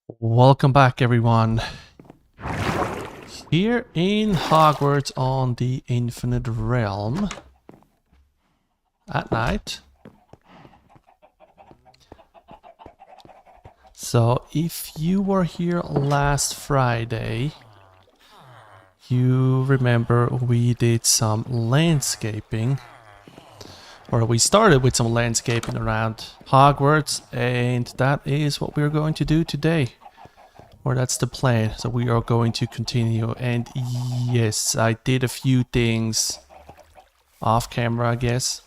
Welcome back, everyone. Here in Hogwarts on the Infinite Realm at night. So, if you were here last Friday, you remember we did some landscaping. Or we started with some landscaping around Hogwarts, and that is what we're going to do today. Or that's the plan. So we are going to continue. And yes, I did a few things off camera, I guess.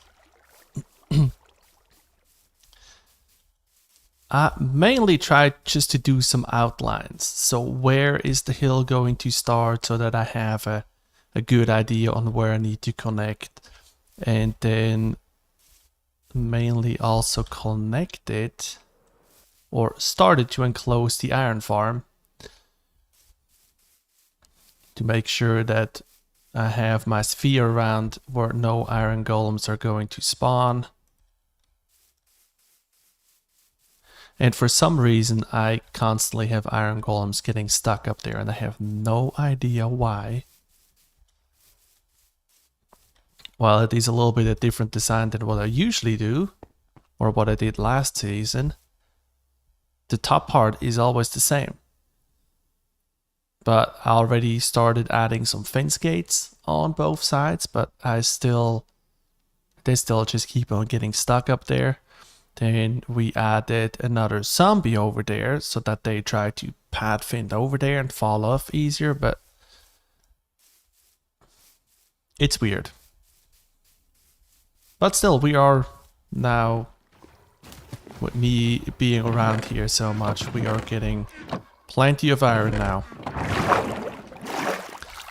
I mainly tried just to do some outlines. So where is the hill going to start so that I have a good idea on where I need to connect. And then mainly also connected or started to enclose the iron farm to make sure that I have my sphere around where no iron golems are going to spawn. And for some reason I constantly have iron golems getting stuck up there and I have no idea why. Well, it is a little bit a different design than what I usually do, or what I did last season. The top part is always the same. But I already started adding some fence gates on both sides, but they still just keep on getting stuck up there. Then we added another zombie over there so that they try to pad fin over there and fall off easier, but it's weird. But still, we are now, with me being around here so much, we are getting plenty of iron now.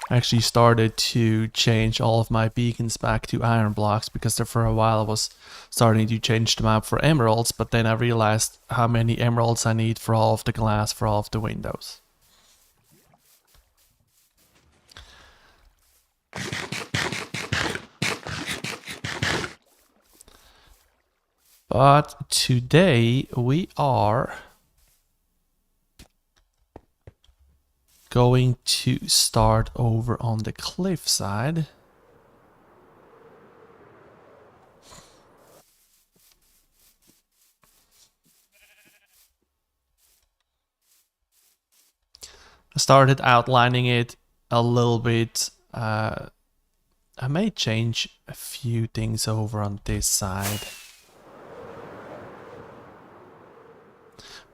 I actually started to change all of my beacons back to iron blocks because there for a while I was starting to change them out for emeralds, but then I realized how many emeralds I need for all of the glass for all of the windows. But today we are going to start over on the cliffside. I started outlining it a little bit. I may change a few things over on this side.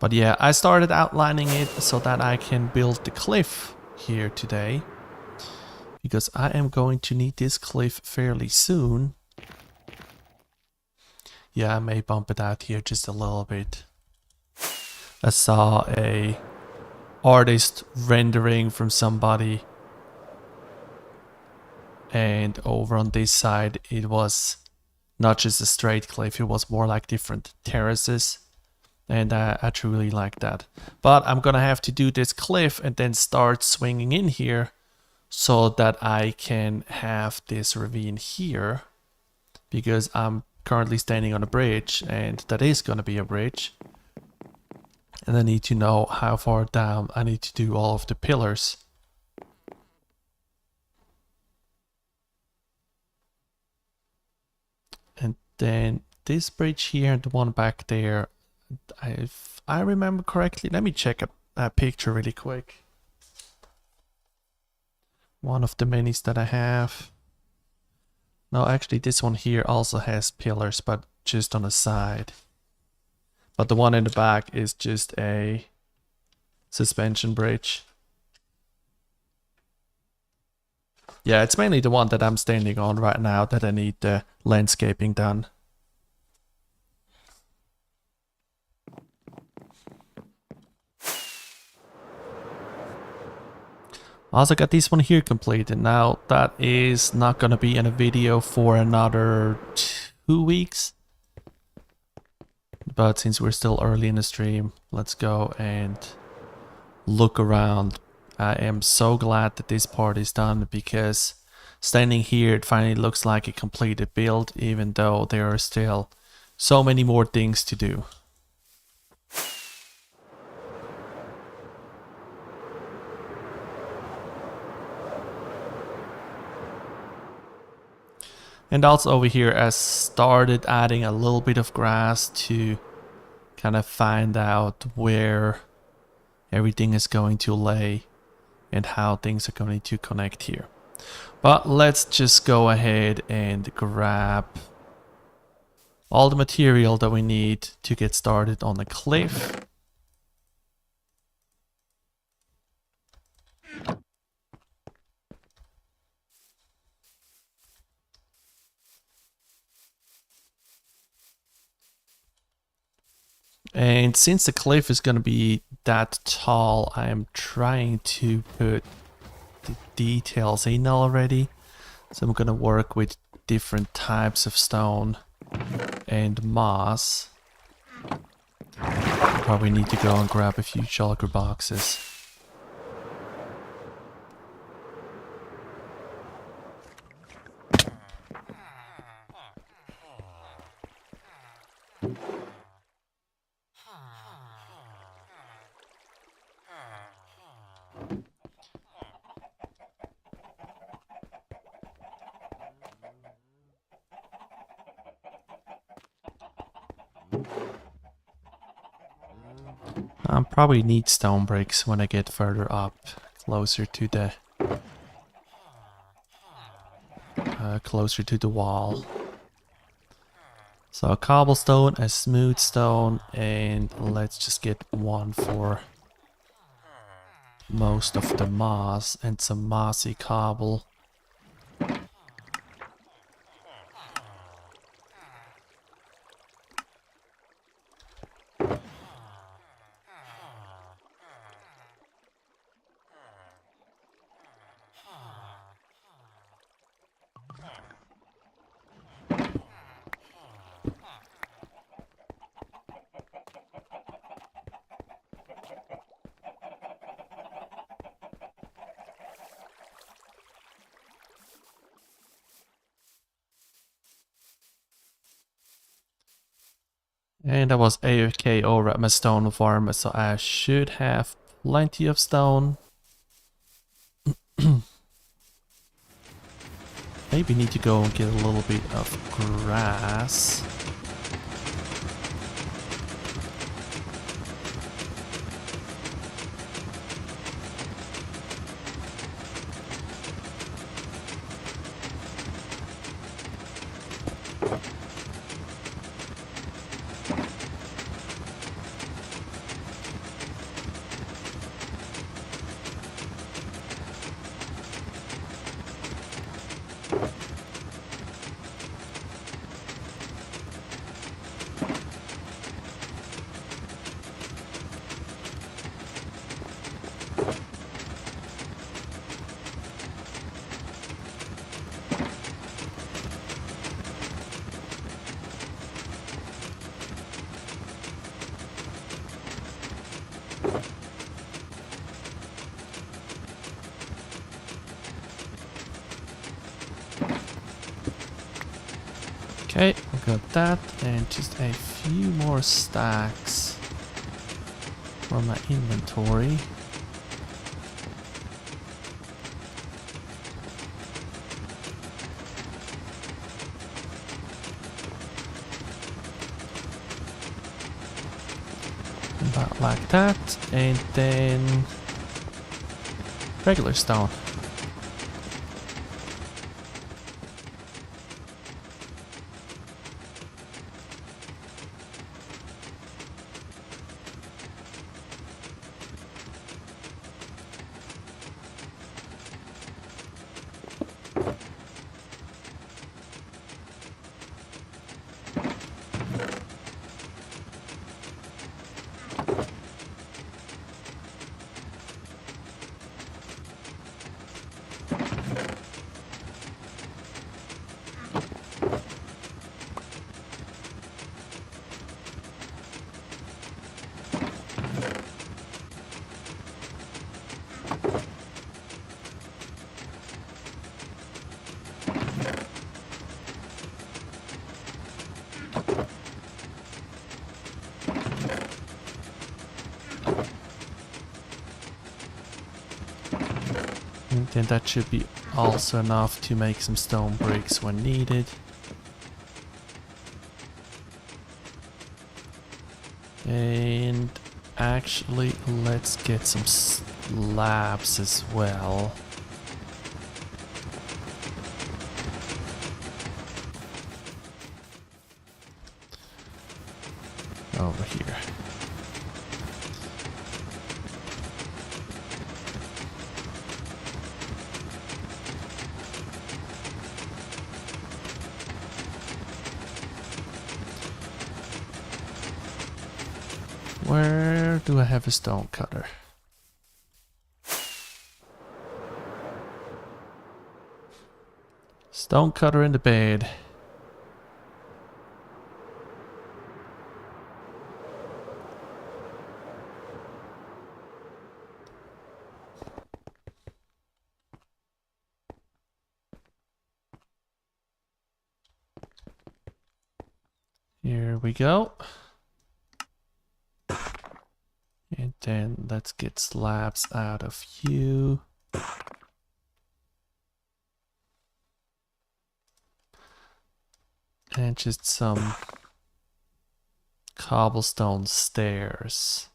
But yeah, I started outlining it so that I can build the cliff here today. Because I am going to need this cliff fairly soon. Yeah, I may bump it out here just a little bit. I saw a artist rendering from somebody. And over on this side, it was not just a straight cliff, it was more like different terraces. And I truly like that. But I'm gonna have to do this cliff and then start swinging in here so that I can have this ravine here. Because I'm currently standing on a bridge and that is gonna be a bridge. And I need to know how far down I need to do all of the pillars. And then this bridge here and the one back there, if I remember correctly, let me check a picture really quick. One of the minis that I have. No, actually this one here also has pillars, but just on the side. But the one in the back is just a suspension bridge. Yeah, it's mainly the one that I'm standing on right now that I need the landscaping done. I also got this one here completed. Now that is not gonna be in a video for another 2 weeks. But since we're still early in the stream, let's go and look around. I am so glad that this part is done because standing here it finally looks like a completed build, even though there are still so many more things to do. And also over here I started adding a little bit of grass to kind of find out where everything is going to lay and how things are going to connect here. But let's just go ahead and grab all the material that we need to get started on the cliff. And since the cliff is going to be that tall, I am trying to put the details in already. So I'm going to work with different types of stone and moss. Probably need to go and grab a few shulker boxes. I probably need stone bricks when I get further up, closer to the wall. So a cobblestone, a smooth stone, and let's just get one for most of the moss and some mossy cobble. And I was AFK over at my stone farm, so I should have plenty of stone. Maybe need to go and get a little bit of grass. Okay, I got that, and just a few more stacks for my inventory. About like that, and then regular stone. And then that should be also enough to make some stone bricks when needed. And actually, let's get some slabs as well. Over here. Where do I have a stone cutter? Stone cutter in the bed. Here we go. And then let's get slabs out of you. And just some cobblestone stairs.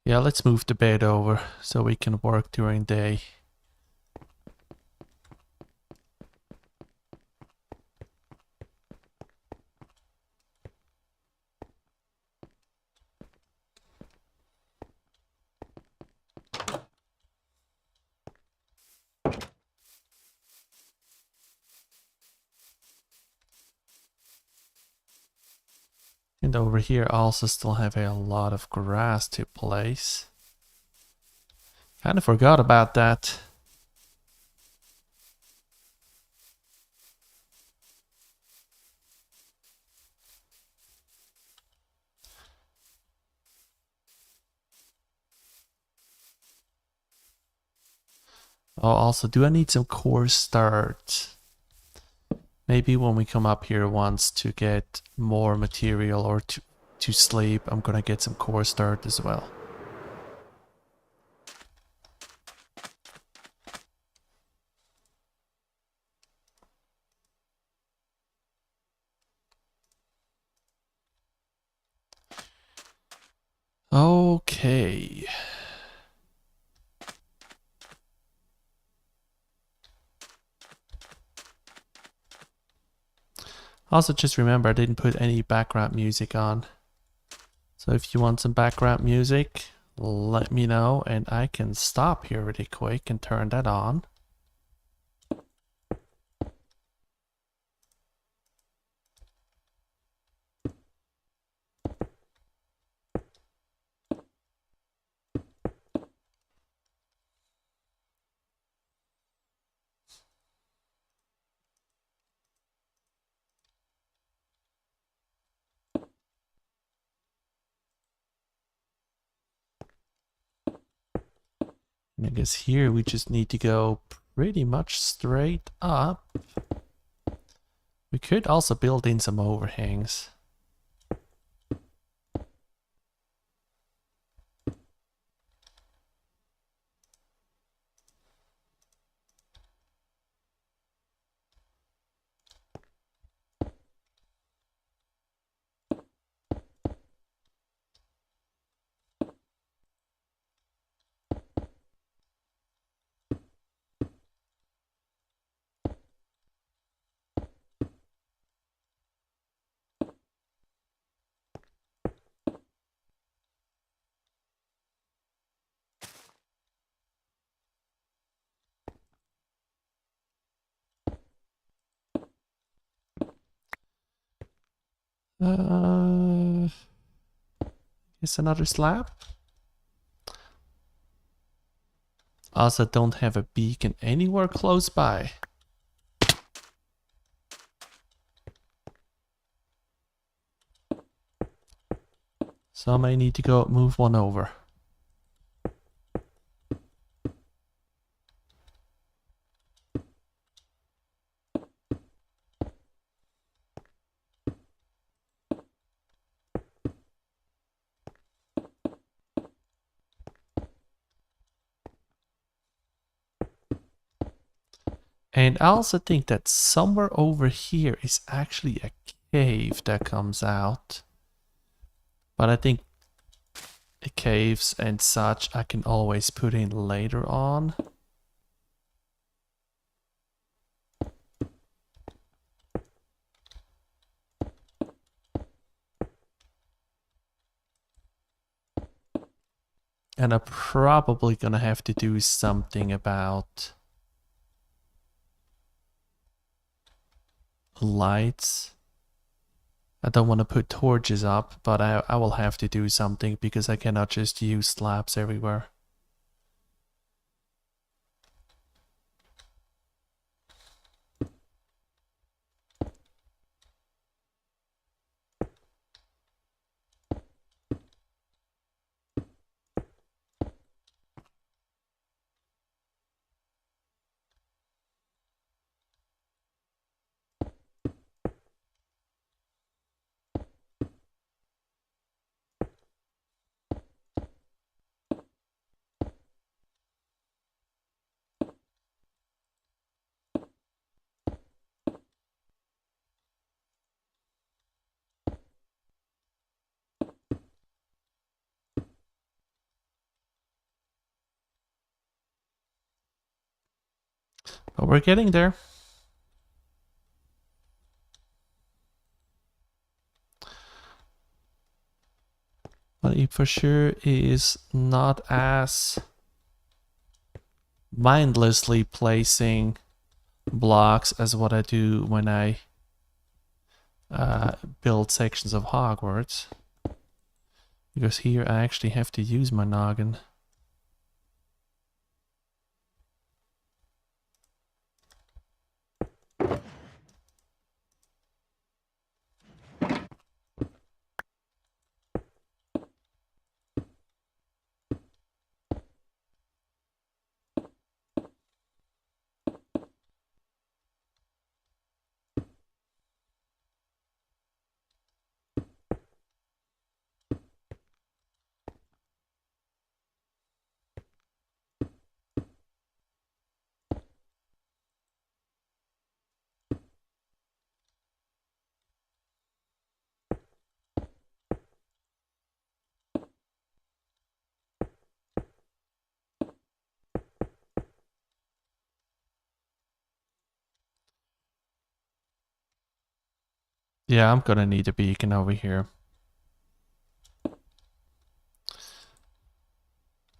Yeah, let's move the bed over so we can work during day. And over here I also still have a lot of grass to place. Kind of forgot about that. Oh, also, do I need some core start? Maybe when we come up here once to get more material or to sleep, I'm gonna get some core start as well. Okay. Also, just remember I didn't put any background music on. So if you want some background music, let me know and I can stop here really quick and turn that on. And I guess here we just need to go pretty much straight up. We could also build in some overhangs. Is another slab. Also don't have a beacon anywhere close by. So I may need to go move one over. And I also think that somewhere over here is actually a cave that comes out. But I think the caves and such I can always put in later on. And I'm probably gonna have to do something about lights. I don't want to put torches up, but I will have to do something because I cannot just use slabs everywhere. But we're getting there. But it for sure is not as mindlessly placing blocks as what I do when I build sections of Hogwarts. Because here I actually have to use my noggin. Yeah, I'm gonna need a beacon over here.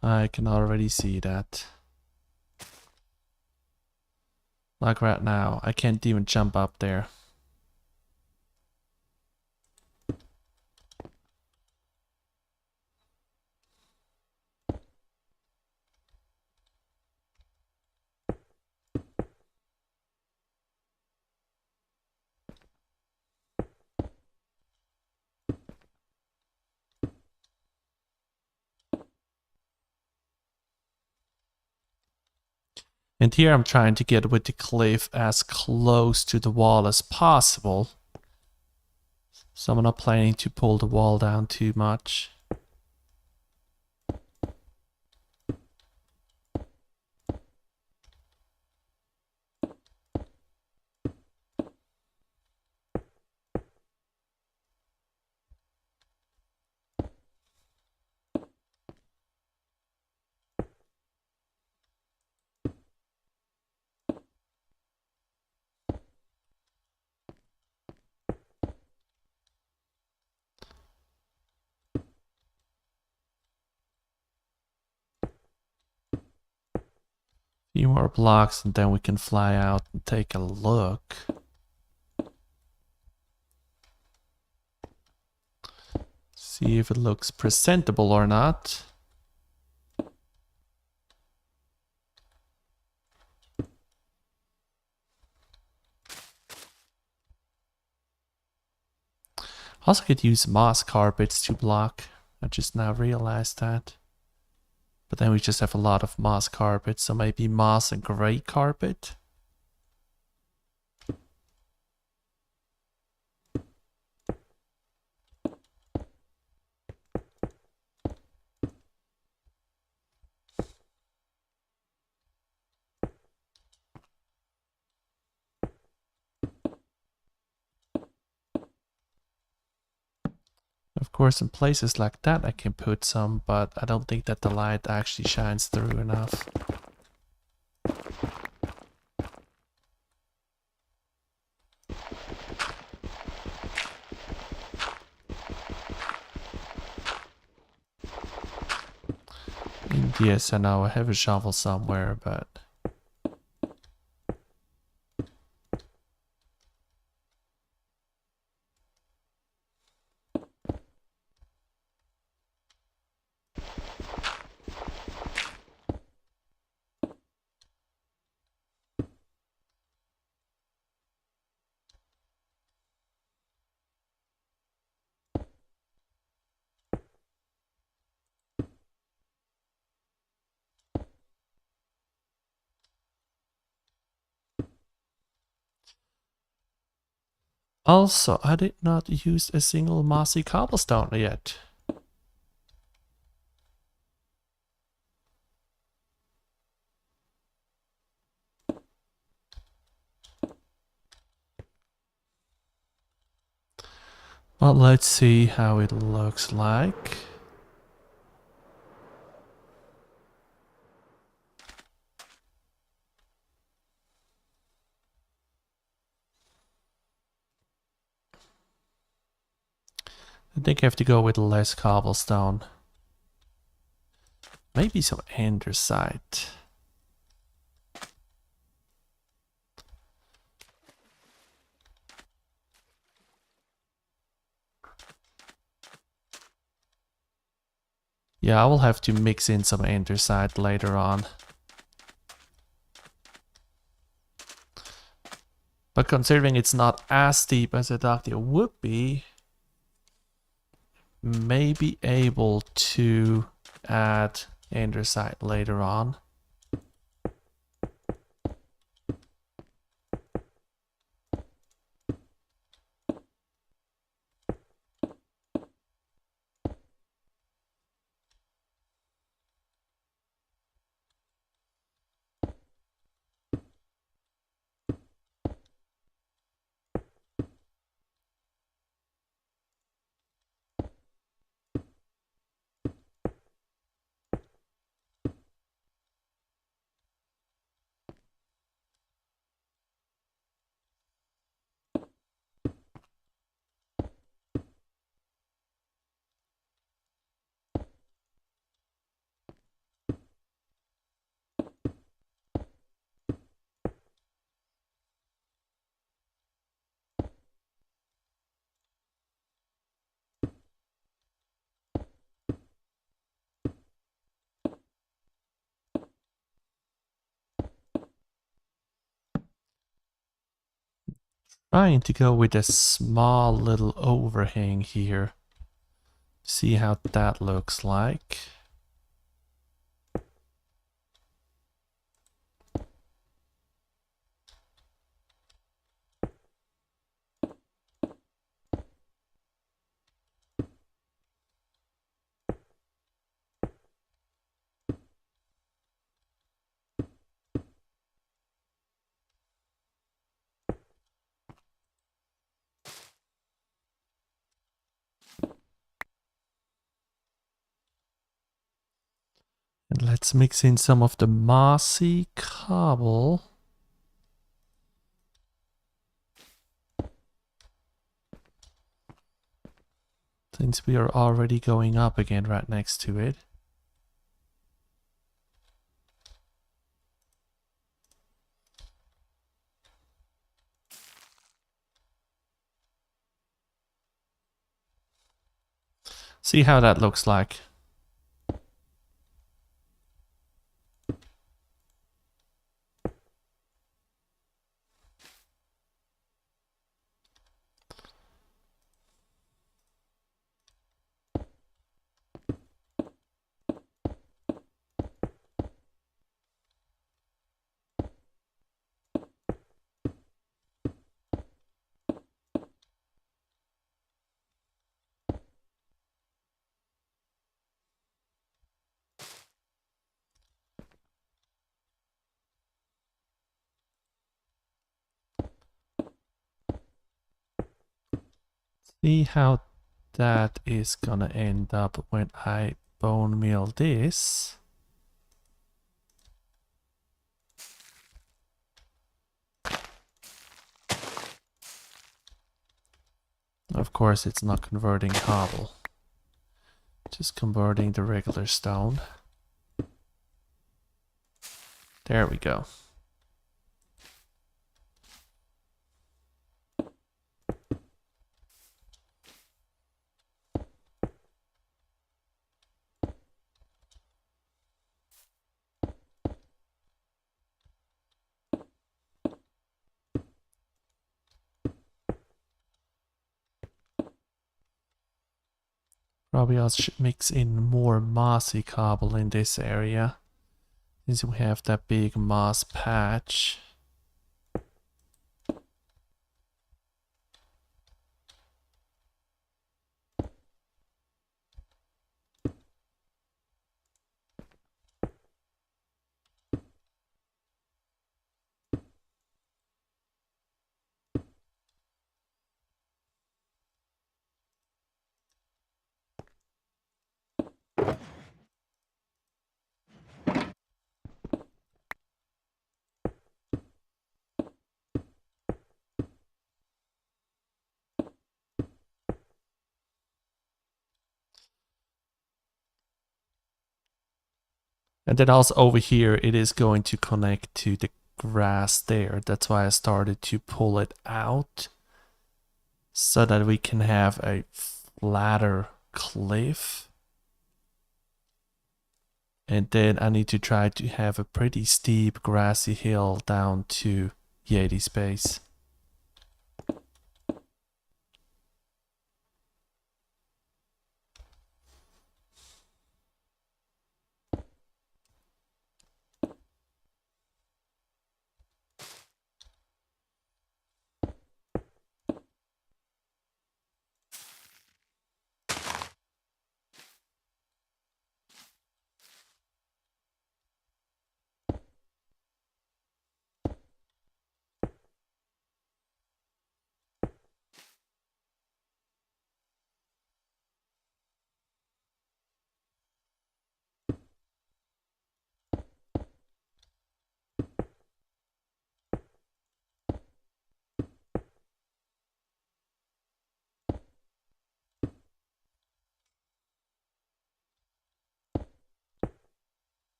I can already see that. Like right now, I can't even jump up there. And here I'm trying to get with the cliff as close to the wall as possible. So I'm not planning to pull the wall down too much. Few more blocks and then we can fly out and take a look. See if it looks presentable or not. Also could use moss carpets to block. I just now realized that. But then we just have a lot of moss carpet, so maybe moss and gray carpet. course, in places like that I can put some, but I don't think that the light actually shines through enough. Yes, I know I have a shovel somewhere, but... Also, I did not use a single mossy cobblestone yet. Well, let's see how it looks like. I think I have to go with less cobblestone. Maybe some andesite. Yeah, I will have to mix in some andesite later on. But considering it's not as steep as I thought it would be, may be able to add andesite later on. Trying to go with a small little overhang here. See how that looks like. And let's mix in some of the mossy cobble. Since we are already going up again right next to it. See how that looks like. See how that is gonna end up when I bone meal this. Of course, it's not converting cobble, just converting the regular stone. There we go. Probably I should mix in more mossy cobble in this area, since we have that big moss patch. And then also over here, it is going to connect to the grass there. That's why I started to pull it out, so that we can have a flatter cliff. And then I need to try to have a pretty steep grassy hill down to Yeti's base.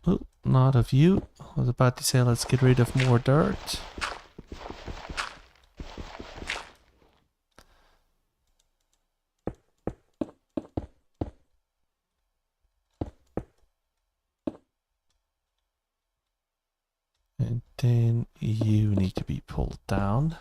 Oh, not of you. I was about to say let's get rid of more dirt. And then you need to be pulled down.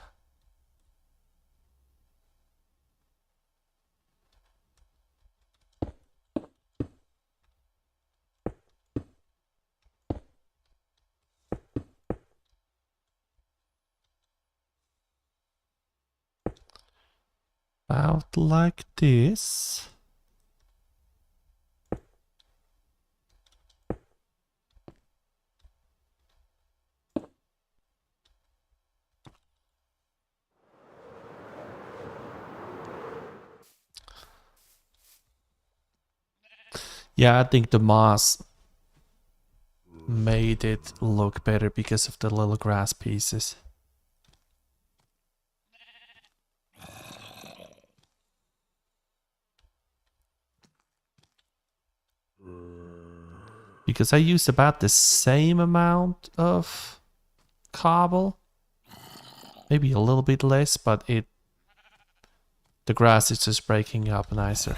About like this. Yeah, I think the moss made it look better because of the little grass pieces. Because I used about the same amount of cobble. Maybe a little bit less, but the grass is just breaking up nicer.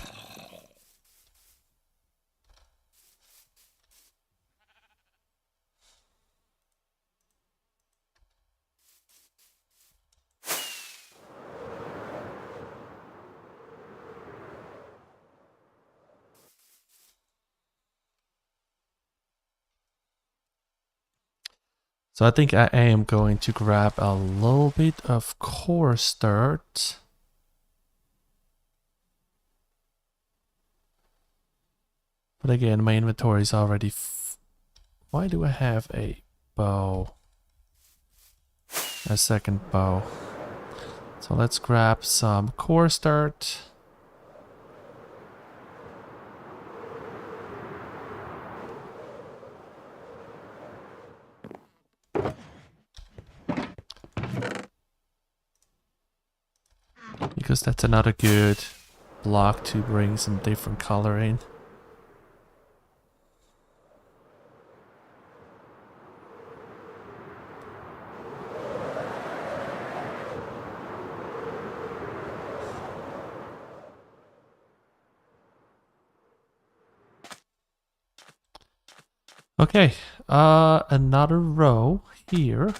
So I think I am going to grab a little bit of coarse dirt. But again, my inventory is already... Why do I have a bow? A second bow. So let's grab some coarse dirt. Because that's another good block to bring some different color in. Okay, another row here.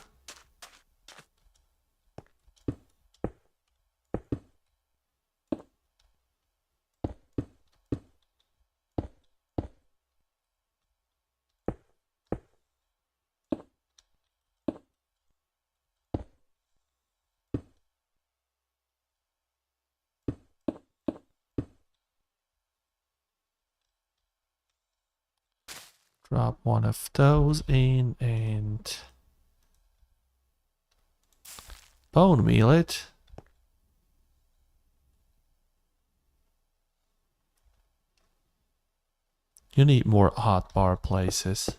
Drop one of those in and bone meal it. You need more hotbar places.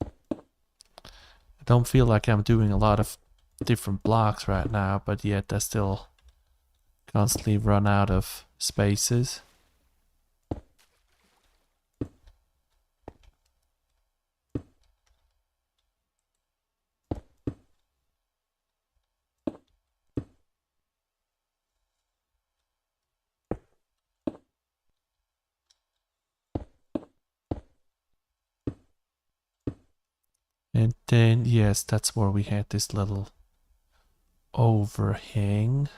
I don't feel like I'm doing a lot of different blocks right now, but yet I still constantly run out of spaces. And then, yes, that's where we had this little overhang.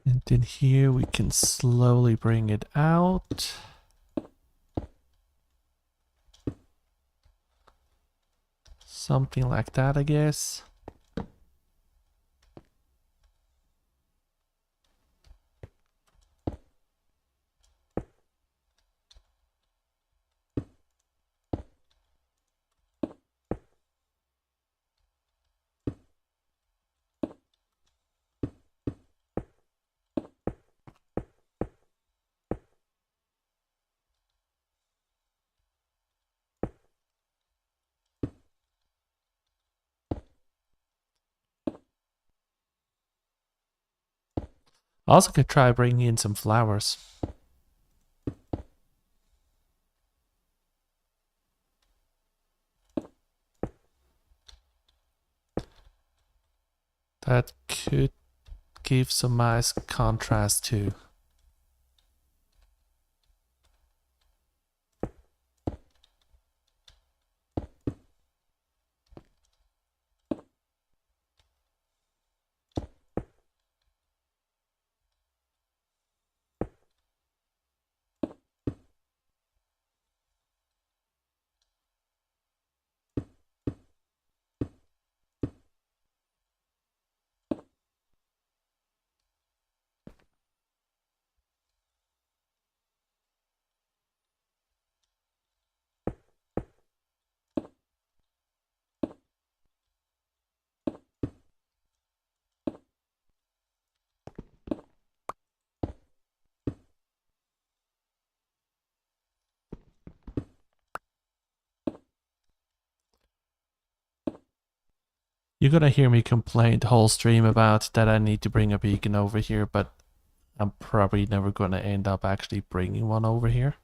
And then here we can slowly bring it out. Something like that, I guess. Also could try bringing in some flowers. That could give some nice contrast too. You're gonna hear me complain the whole stream about that I need to bring a beacon over here, but I'm probably never gonna end up actually bringing one over here.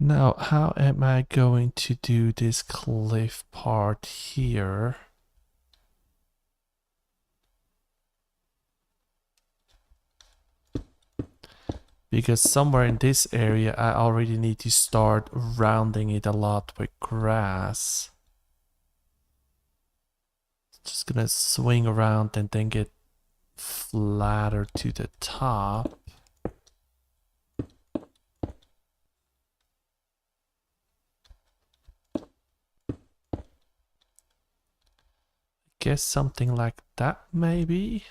Now, how am I going to do this cliff part here? Because somewhere in this area, I already need to start rounding it a lot with grass. Just gonna swing around and then get flatter to the top. Guess something like that, maybe?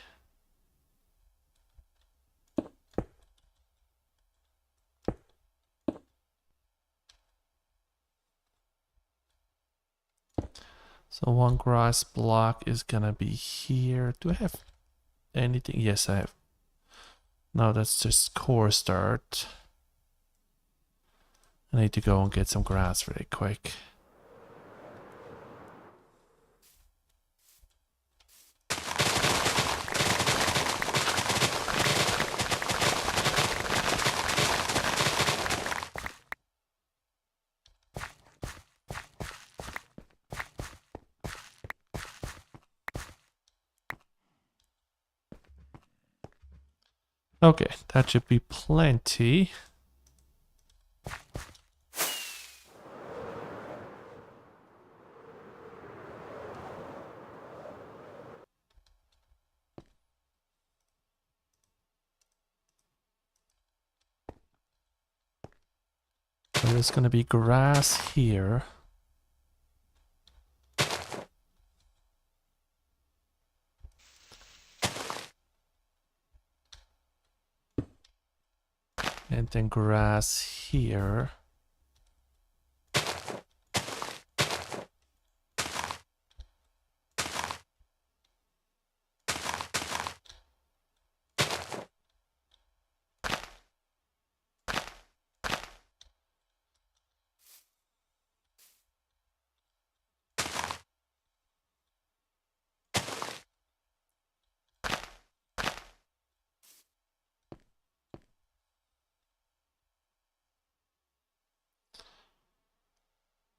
So one grass block is gonna be here. Do I have anything? Yes, I have. No, that's just coarse dirt. I need to go and get some grass really quick. Okay, that should be plenty. So there's gonna be grass here. And then grass here.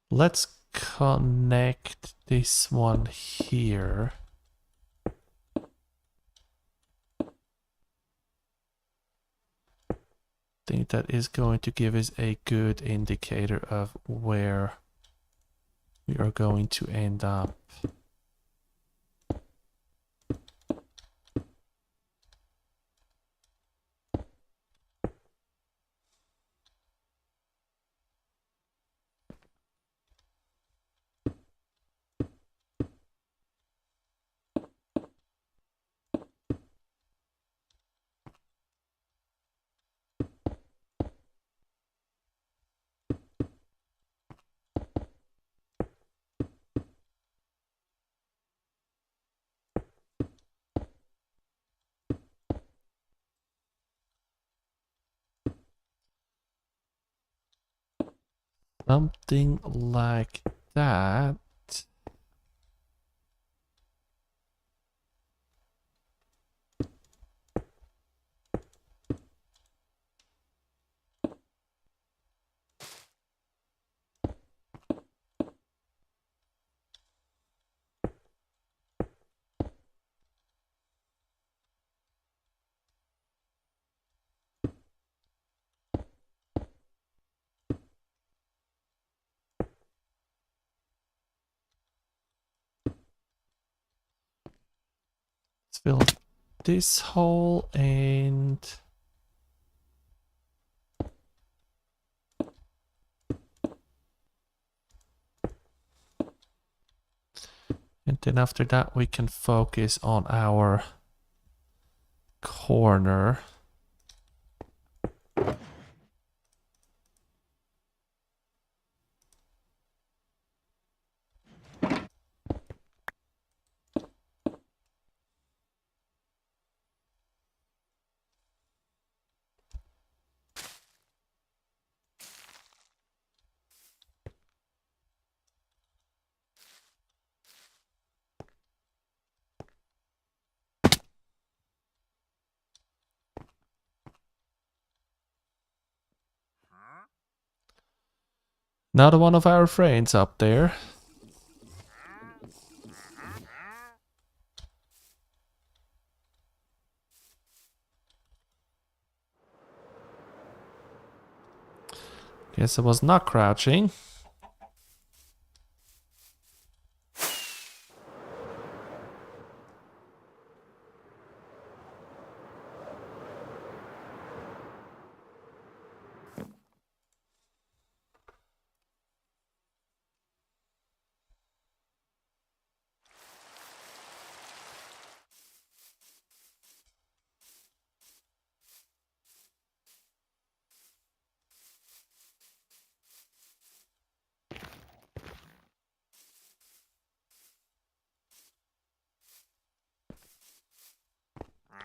Let's connect this one here. I think that is going to give us a good indicator of where we are going to end up. Something like that. Let's fill this hole and then after that we can focus on our corner. Another one of our friends up there. Guess I was not crouching.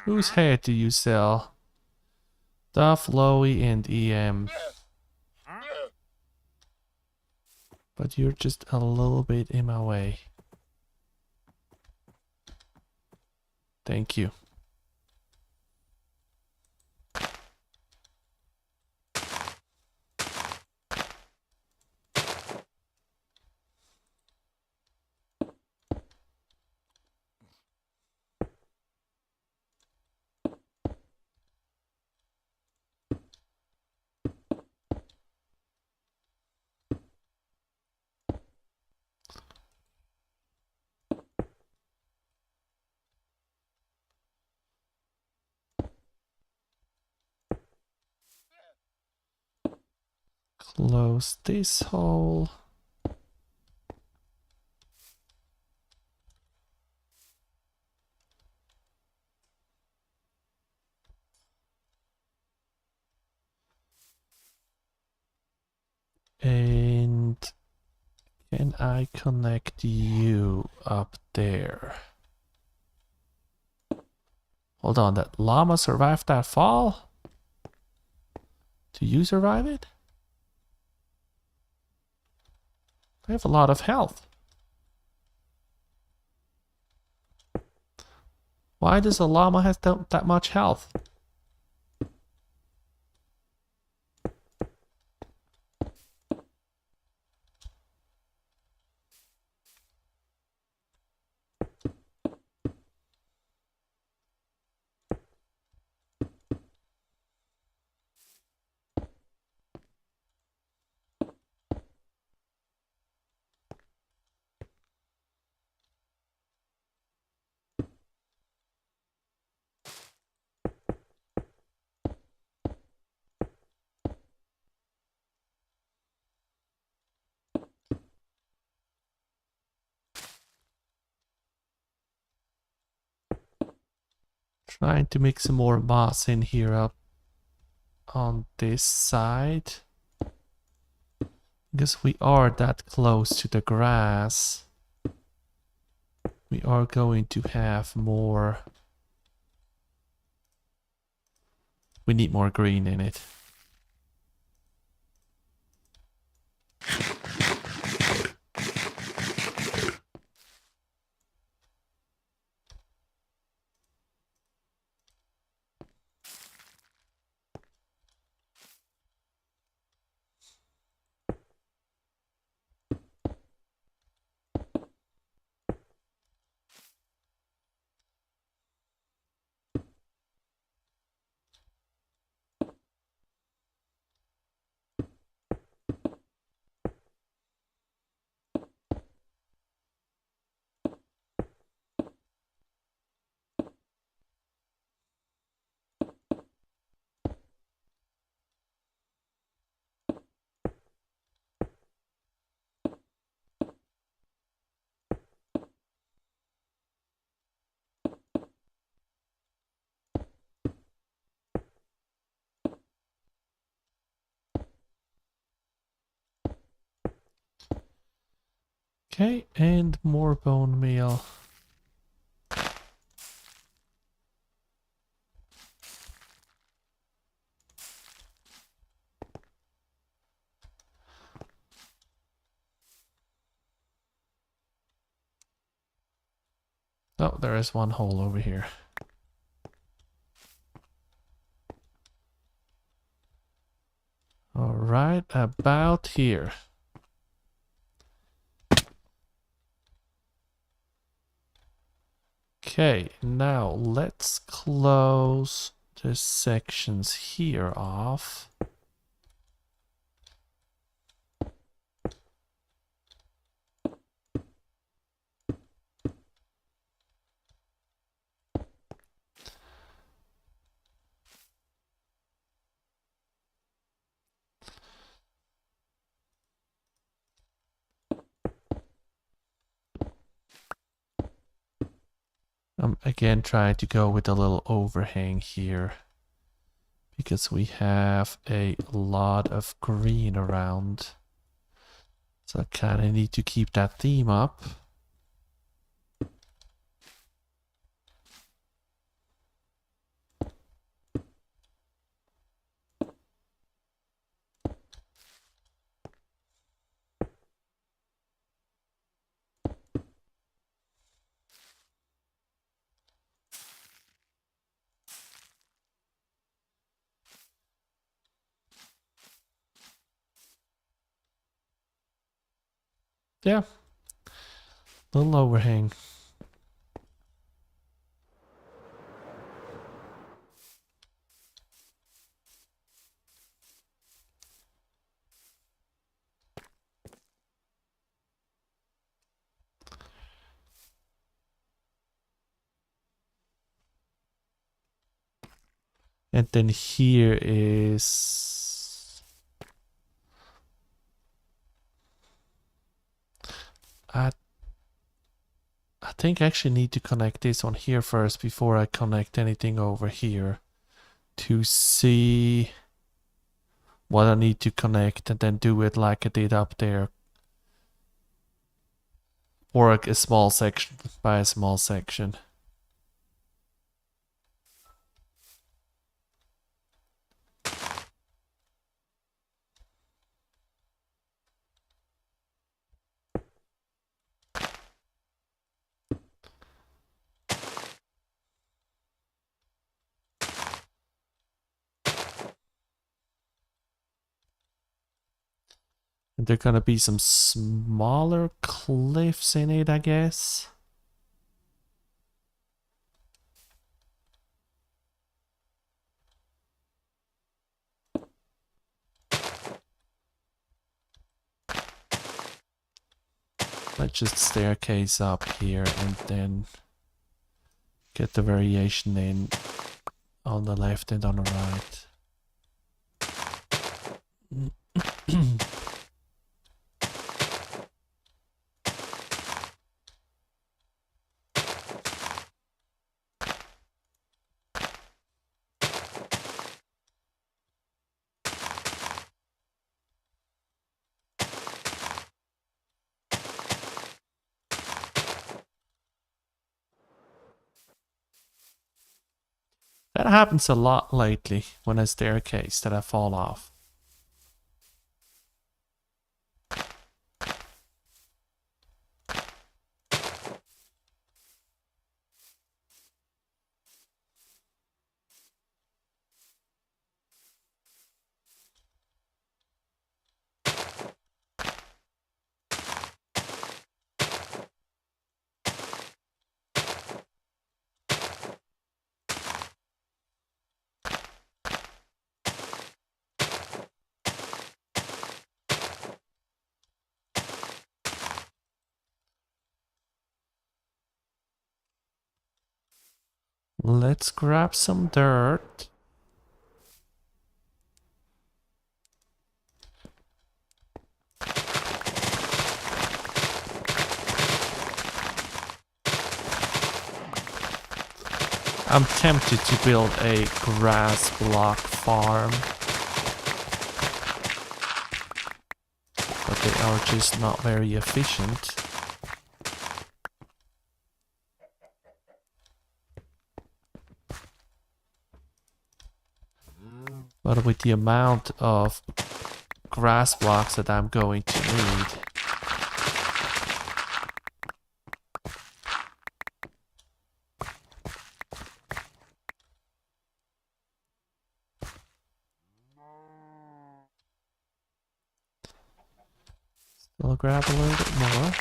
Whose hair do you sell? Duff, Lowy, and EM. But you're just a little bit in my way. Thank you. Close this hole. And can I connect you up there? Hold on, that llama survived that fall? Do you survive it? I have a lot of health. Why does a llama have that much health? Trying to make some more moss in here up on this side. Because we are that close to the grass, we are going to have more. We need more green in it. Okay, and more bone meal. Oh, there is one hole over here. All right, about here. Okay, now let's close the sections here off. I'm again trying to go with a little overhang here because we have a lot of green around. So I kind of need to keep that theme up. Yeah, little overhang. And then here is... I think I actually need to connect this on here first before I connect anything over here to see what I need to connect and then do it like I did up there. Or a small section by a small section. And there are gonna be some smaller cliffs in it, I guess. Let's just staircase up here and then get the variation in on the left and on the right. That happens a lot lately when I staircase that I fall off. Let's grab some dirt. I'm tempted to build a grass block farm, but they are just not very efficient. But with the amount of grass blocks that I'm going to need, I'll grab a little bit more.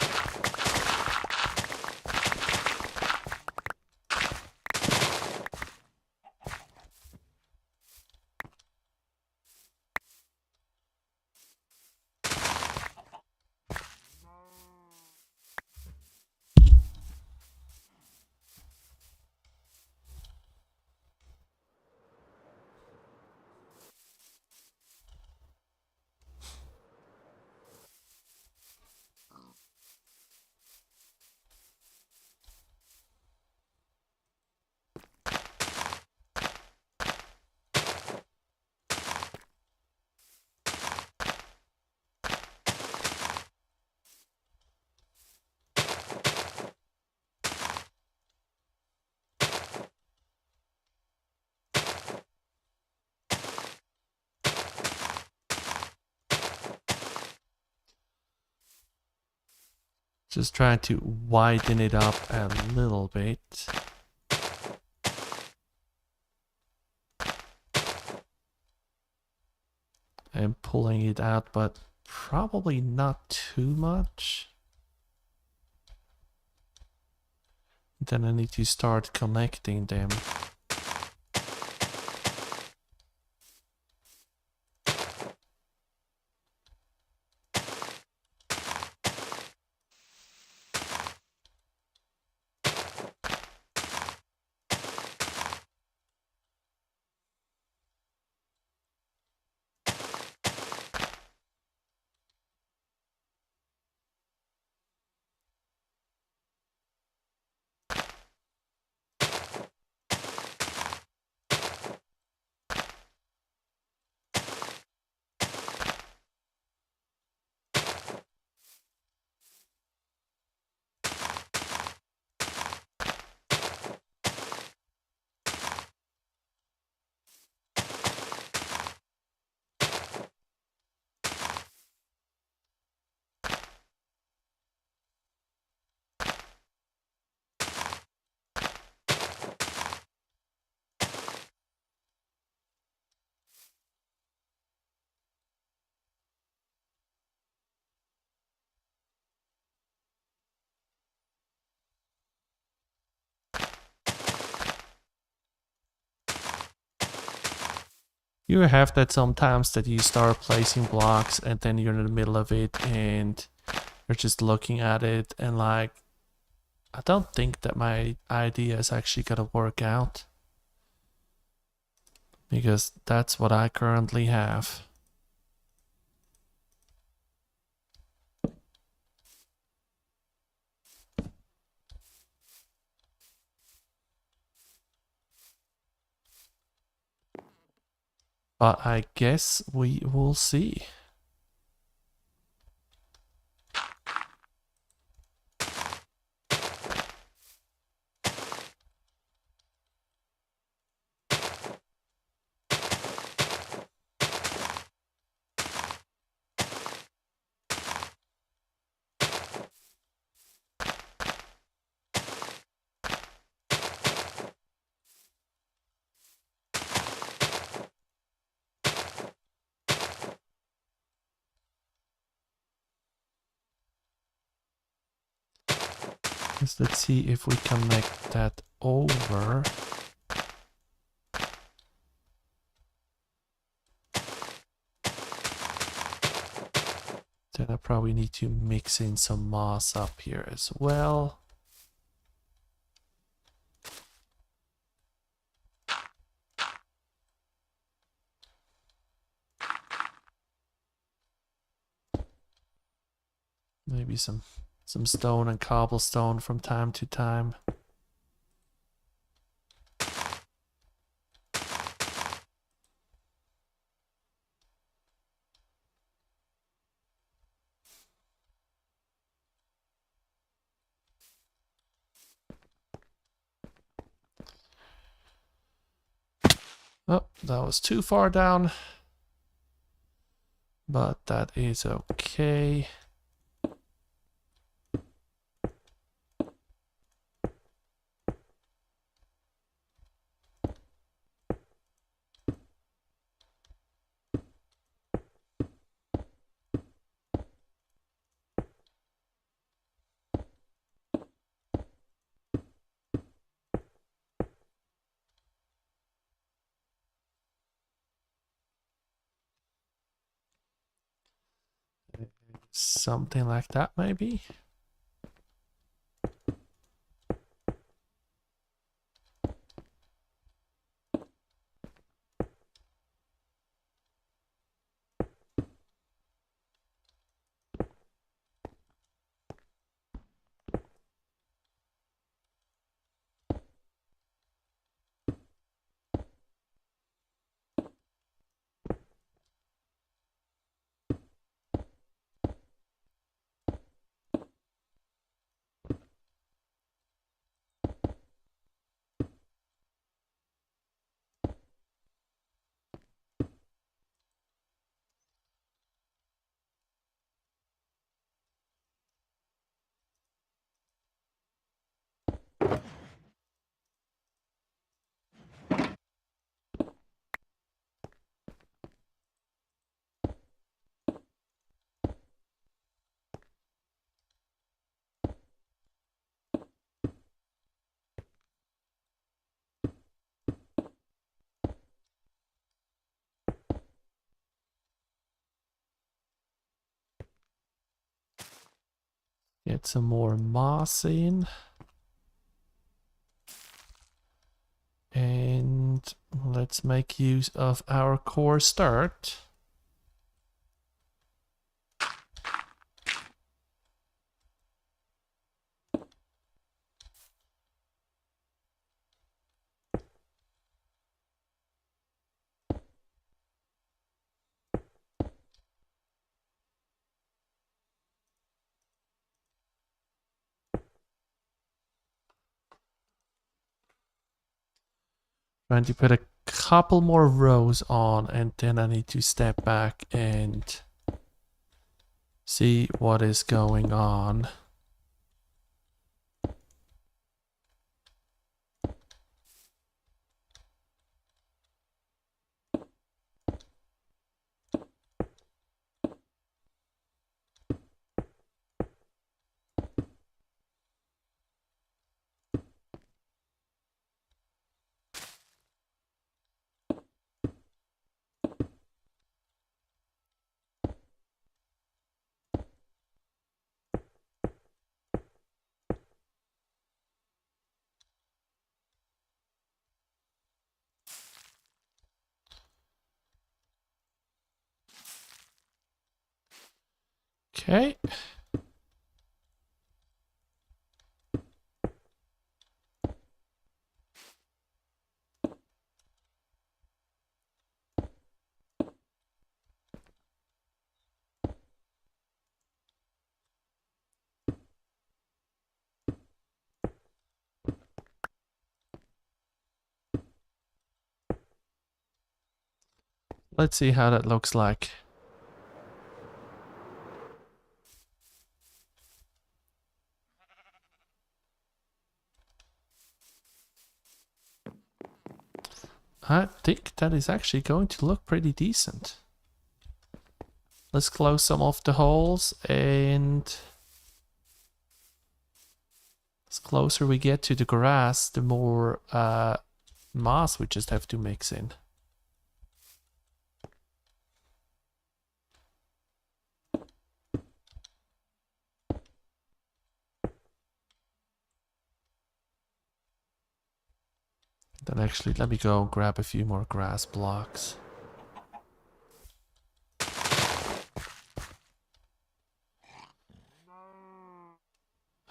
Just trying to widen it up a little bit. And pulling it out, but probably not too much. Then I need to start connecting them. You have that sometimes that you start placing blocks and then you're in the middle of it and you're just looking at it and like, I don't think that my idea is actually gonna work out. Because that's what I currently have. But I guess we will see. Let's see if we connect that over. Then I probably need to mix in some moss up here as well. Maybe some stone and cobblestone from time to time. Oh, that was too far down. But that is okay. Something like that, maybe. Get some more moss in. And let's make use of our core start. Trying to put a couple more rows on, and then I need to step back and see what is going on. Okay. Let's see how that looks like. I think that is actually going to look pretty decent. Let's close some of the holes, and as closer we get to the grass, the more moss we just have to mix in. Then actually, let me go and grab a few more grass blocks.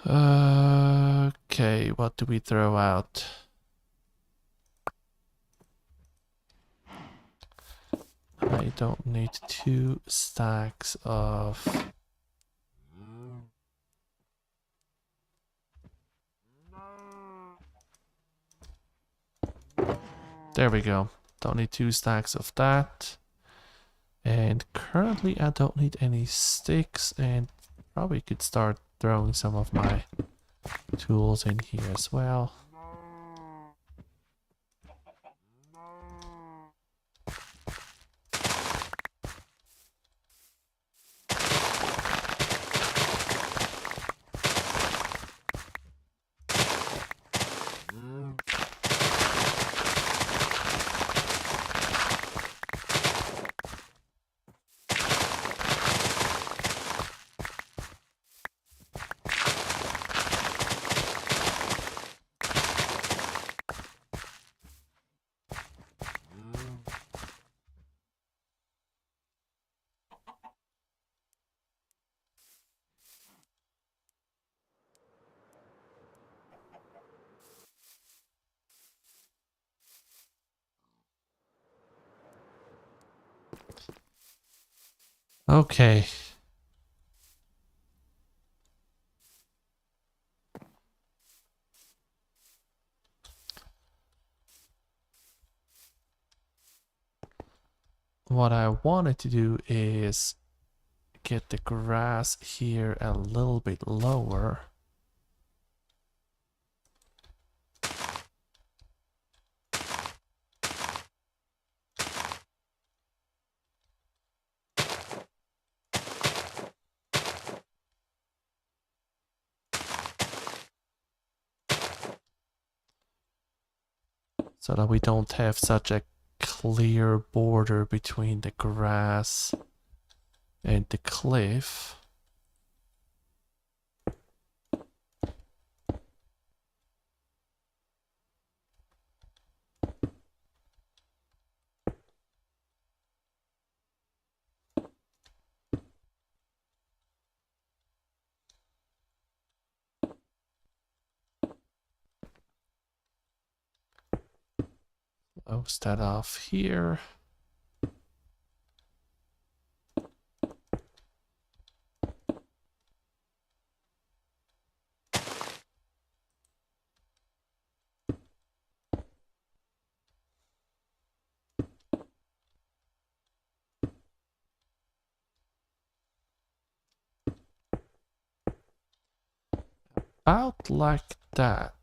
Okay, what do we throw out? I don't need 2 stacks of... There we go. Don't need 2 stacks of that. And currently I don't need any sticks, and probably could start throwing some of my tools in here as well. Okay. What I wanted to do is get the grass here a little bit lower. So that we don't have such a clear border between the grass and the cliff. close that off here. About like that.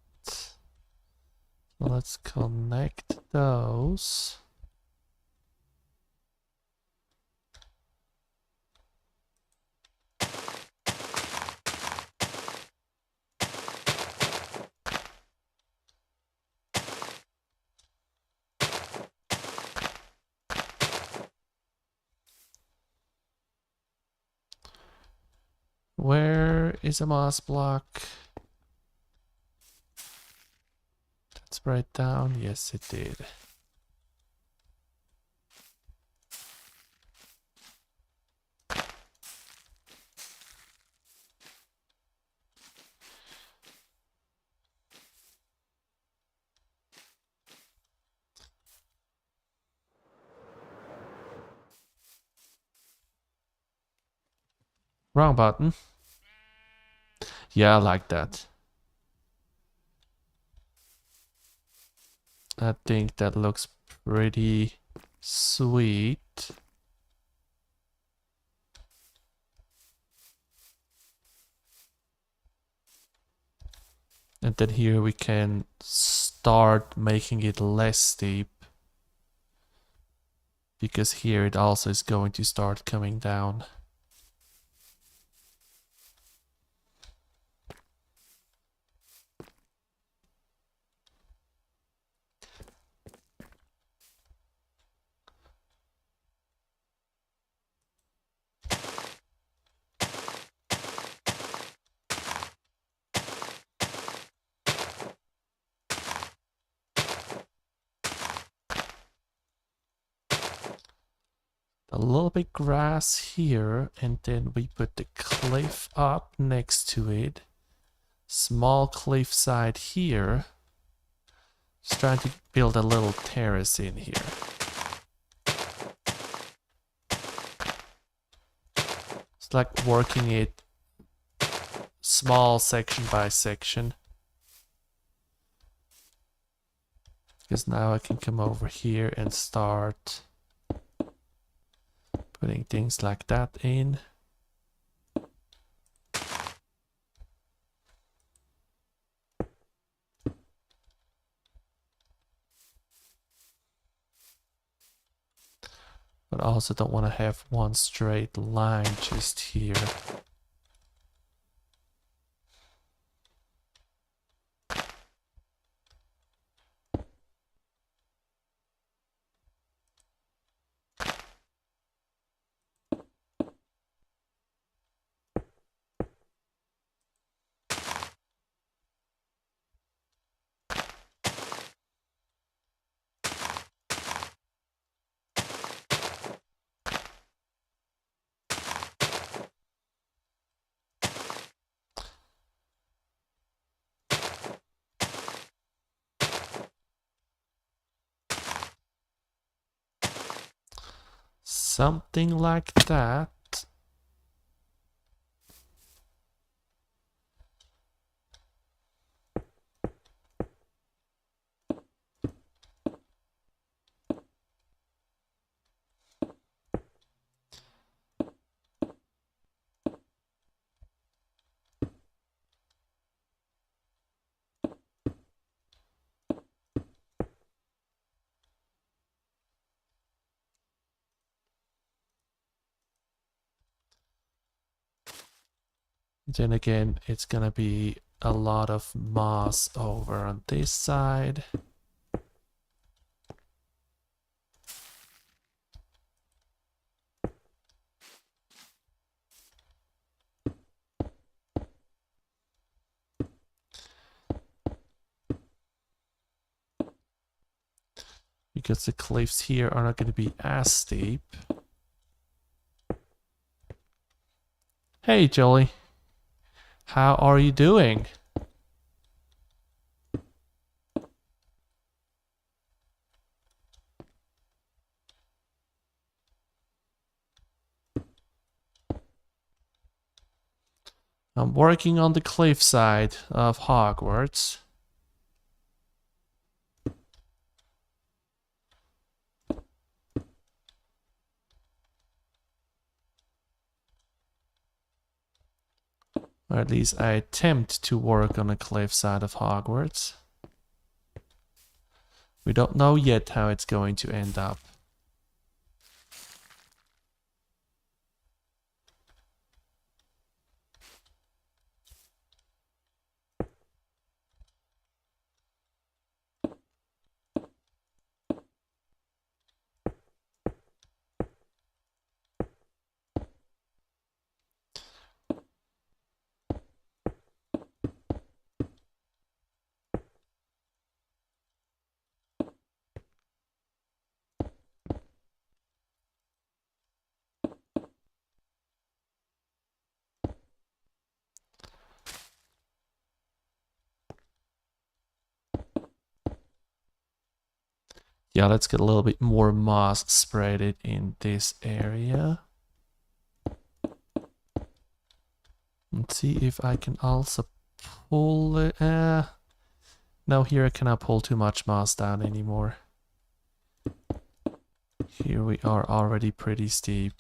Let's connect those. Where is a moss block? That's right down. Yes, it did. Wrong button. Yeah, I like that. I think that looks pretty sweet. And then here we can start making it less steep, because here it also is going to start coming down. A little bit grass here, and then we put the cliff up next to it. Small cliffside here. Just trying to build a little terrace in here. It's like working it small section by section. Because now I can come over here and start putting things like that in. But I also don't want to have one straight line just here. Something like that. Then again, it's gonna be a lot of moss over on this side. Because the cliffs here are not going to be as steep. Hey, Jolie. How are you doing? I'm working on the cliffside of Hogwarts. Or at least I attempt to work on the cliffside of Hogwarts. We don't know yet how it's going to end up. Yeah, let's get a little bit more moss sprayed in this area. Let's see if I can also pull it. No, here I cannot pull too much moss down anymore. Here we are already pretty steep.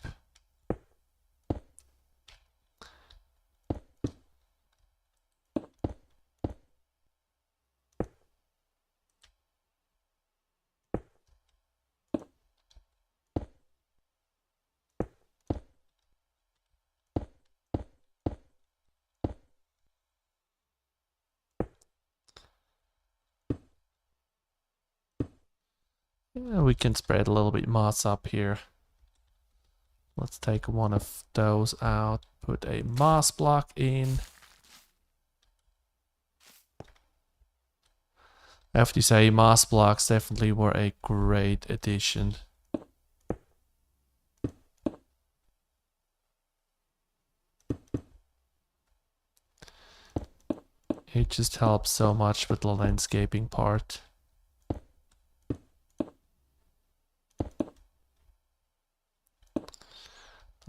Yeah, we can spread a little bit moss up here. Let's take one of those out, put a moss block in. I have to say, moss blocks definitely were a great addition. It just helps so much with the landscaping part.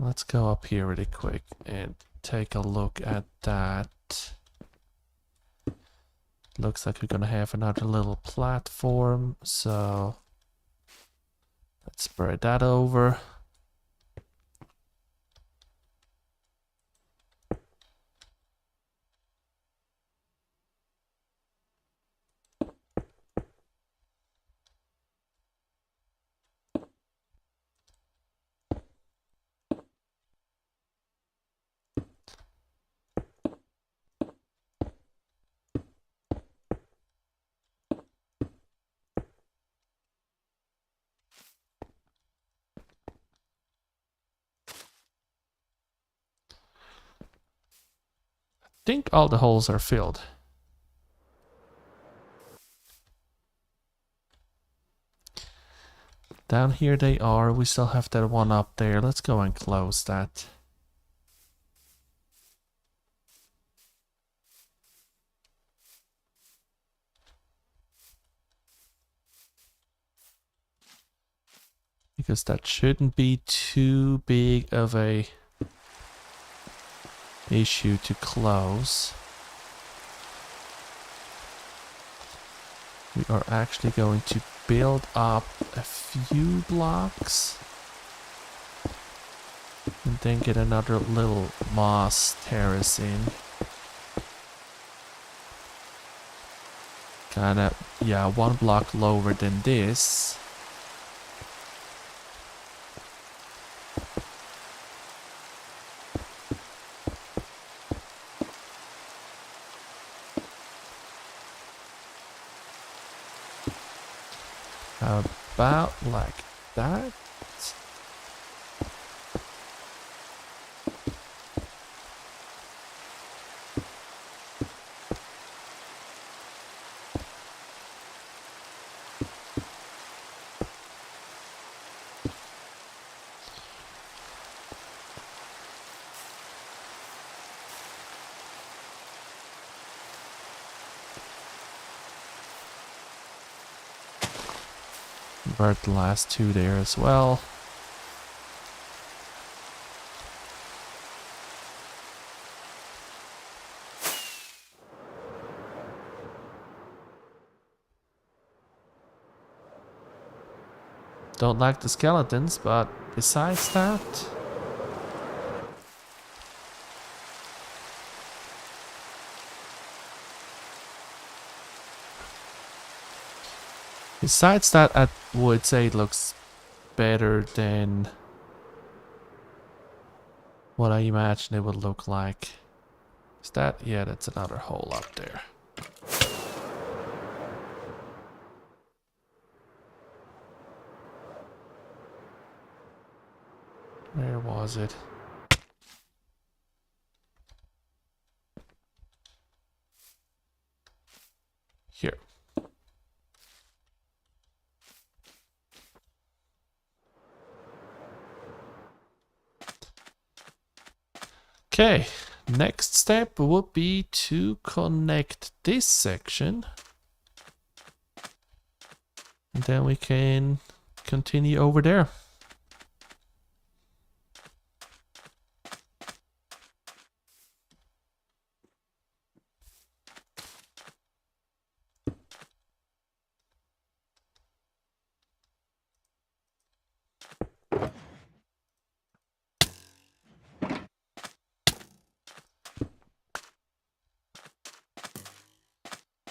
Let's go up here really quick and take a look at that. Looks like we're gonna have another little platform, so let's spread that over. I think all the holes are filled. Down here they are. We still have that one up there. Let's go and close that. Because that shouldn't be too big of a issue to close. We are actually going to build up a few blocks and then get another little moss terrace in. Kinda, yeah, one block lower than this. About like that. Convert the last two there as well. Don't like the skeletons, but besides that... Besides that, I would say it looks better than what I imagine it would look like. Is that? Yeah, that's another hole up there. Where was it? Here. Okay, next step would be to connect this section. And then we can continue over there.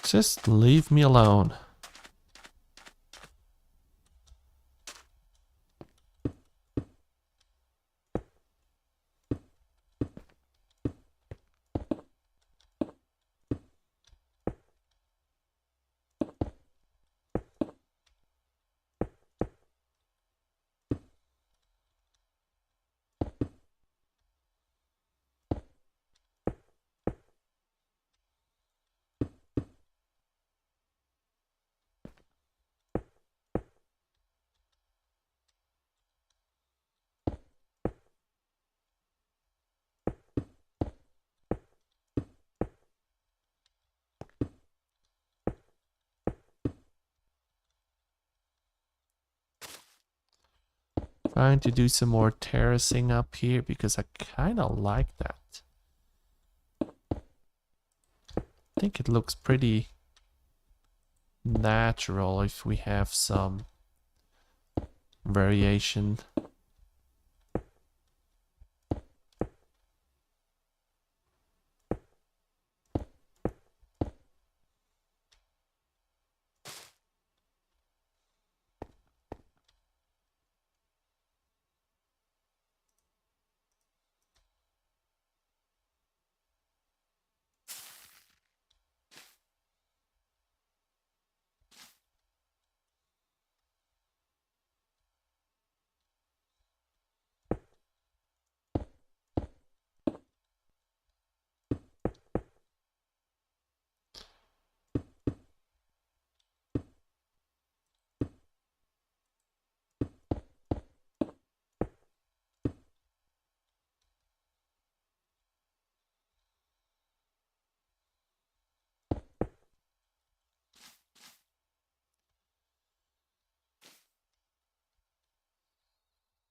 Just leave me alone. Trying to do some more terracing up here because I kind of like that. I think it looks pretty natural if we have some variation.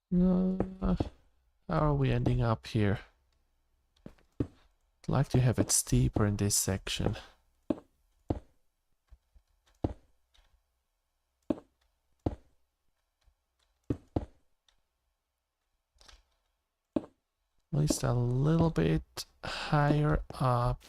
How are we ending up here? I'd like to have it steeper in this section. At least a little bit higher up.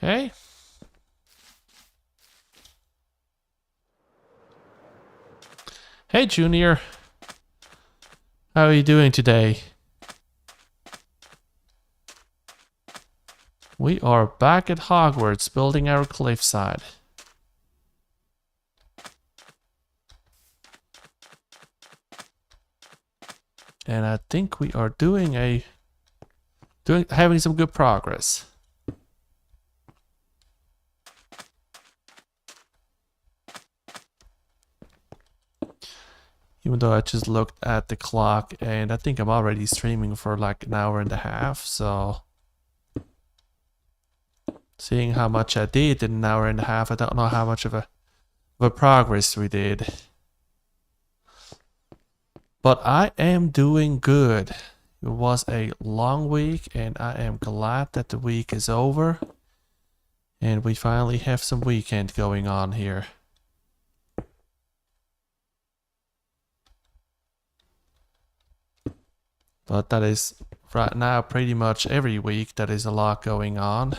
Okay. Hey, Junior. How are you doing today? We are back at Hogwarts building our Cliffside. And I think we are having some good progress. Even though I just looked at the clock and I think I'm already streaming for like an hour and a half, so seeing how much I did in an hour and a half, I don't know how much of a the progress we did. But I am doing good. It was a long week and I am glad that the week is over. And we finally have some weekend going on here. But that is right now pretty much every week that is a lot going on.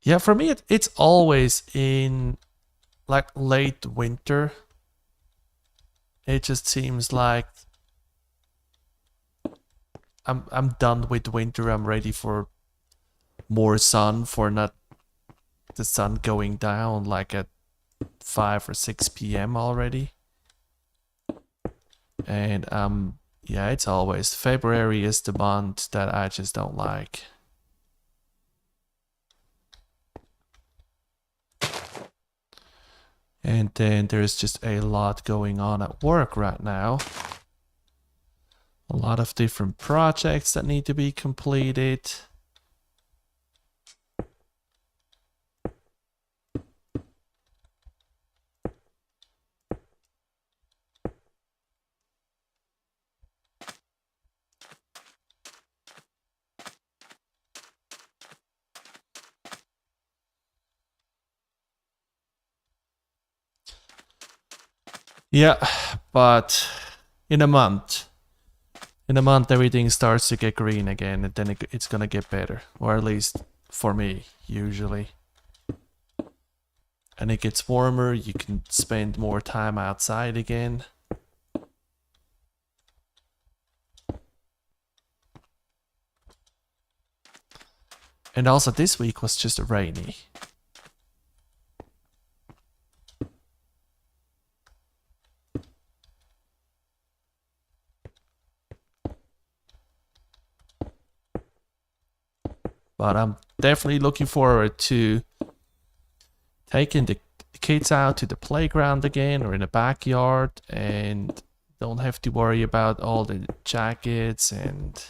Yeah, for me it's always in like late winter. It just seems like I'm done with winter. I'm ready for more sun, for not the sun going down like at 5 or 6 p.m. already. And yeah, it's always February is the month that I just don't like. And then there's just a lot going on at work right now. A lot of different projects that need to be completed. Yeah, but in a month everything starts to get green again, and then it's gonna get better, or at least for me usually. And it gets warmer, you can spend more time outside again. And also this week was just rainy. But I'm definitely looking forward to taking the kids out to the playground again or in the backyard, and don't have to worry about all the jackets and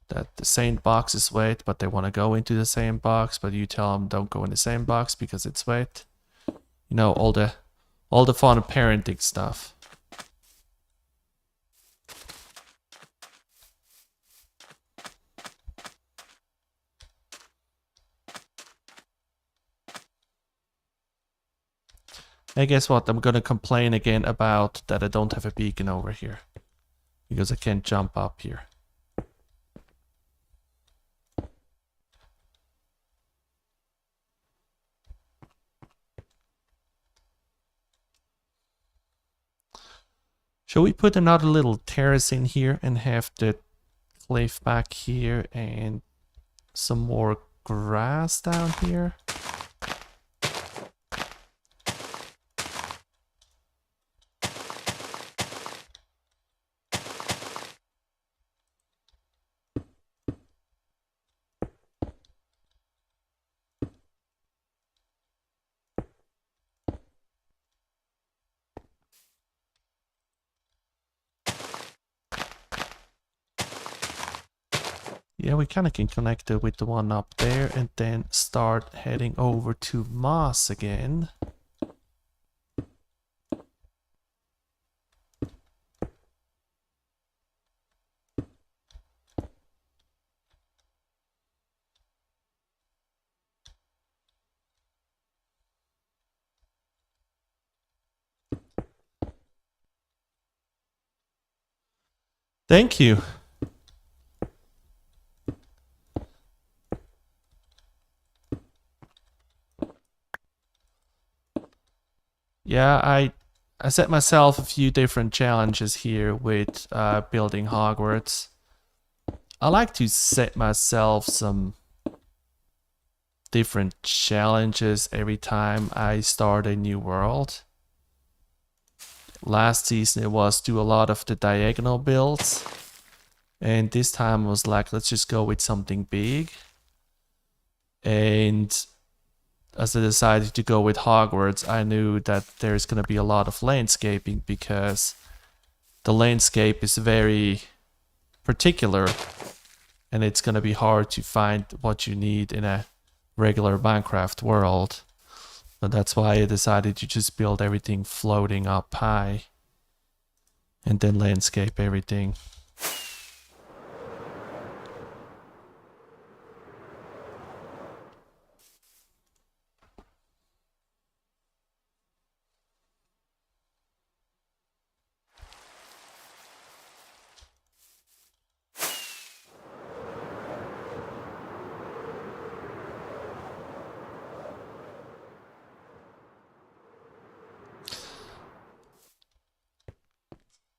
that the sandbox is wet, but they want to go into the sandbox, but you tell them don't go in the sandbox because it's wet. You know, all the fun parenting stuff. Hey, guess what? I'm gonna complain again about that I don't have a beacon over here. Because I can't jump up here. Shall we put another little terrace in here and have the cliff back here and some more grass down here? Yeah, we kind of can connect it with the one up there and then start heading over to Moss again. Thank you. Yeah, I set myself a few different challenges here with building Hogwarts. I like to set myself some different challenges every time I start a new world. Last season it was do a lot of the diagonal builds, and this time was like, let's just go with something big. And as I decided to go with Hogwarts, I knew that there's gonna be a lot of landscaping because the landscape is very particular, and it's gonna be hard to find what you need in a regular Minecraft world. But that's why I decided to just build everything floating up high and then landscape everything.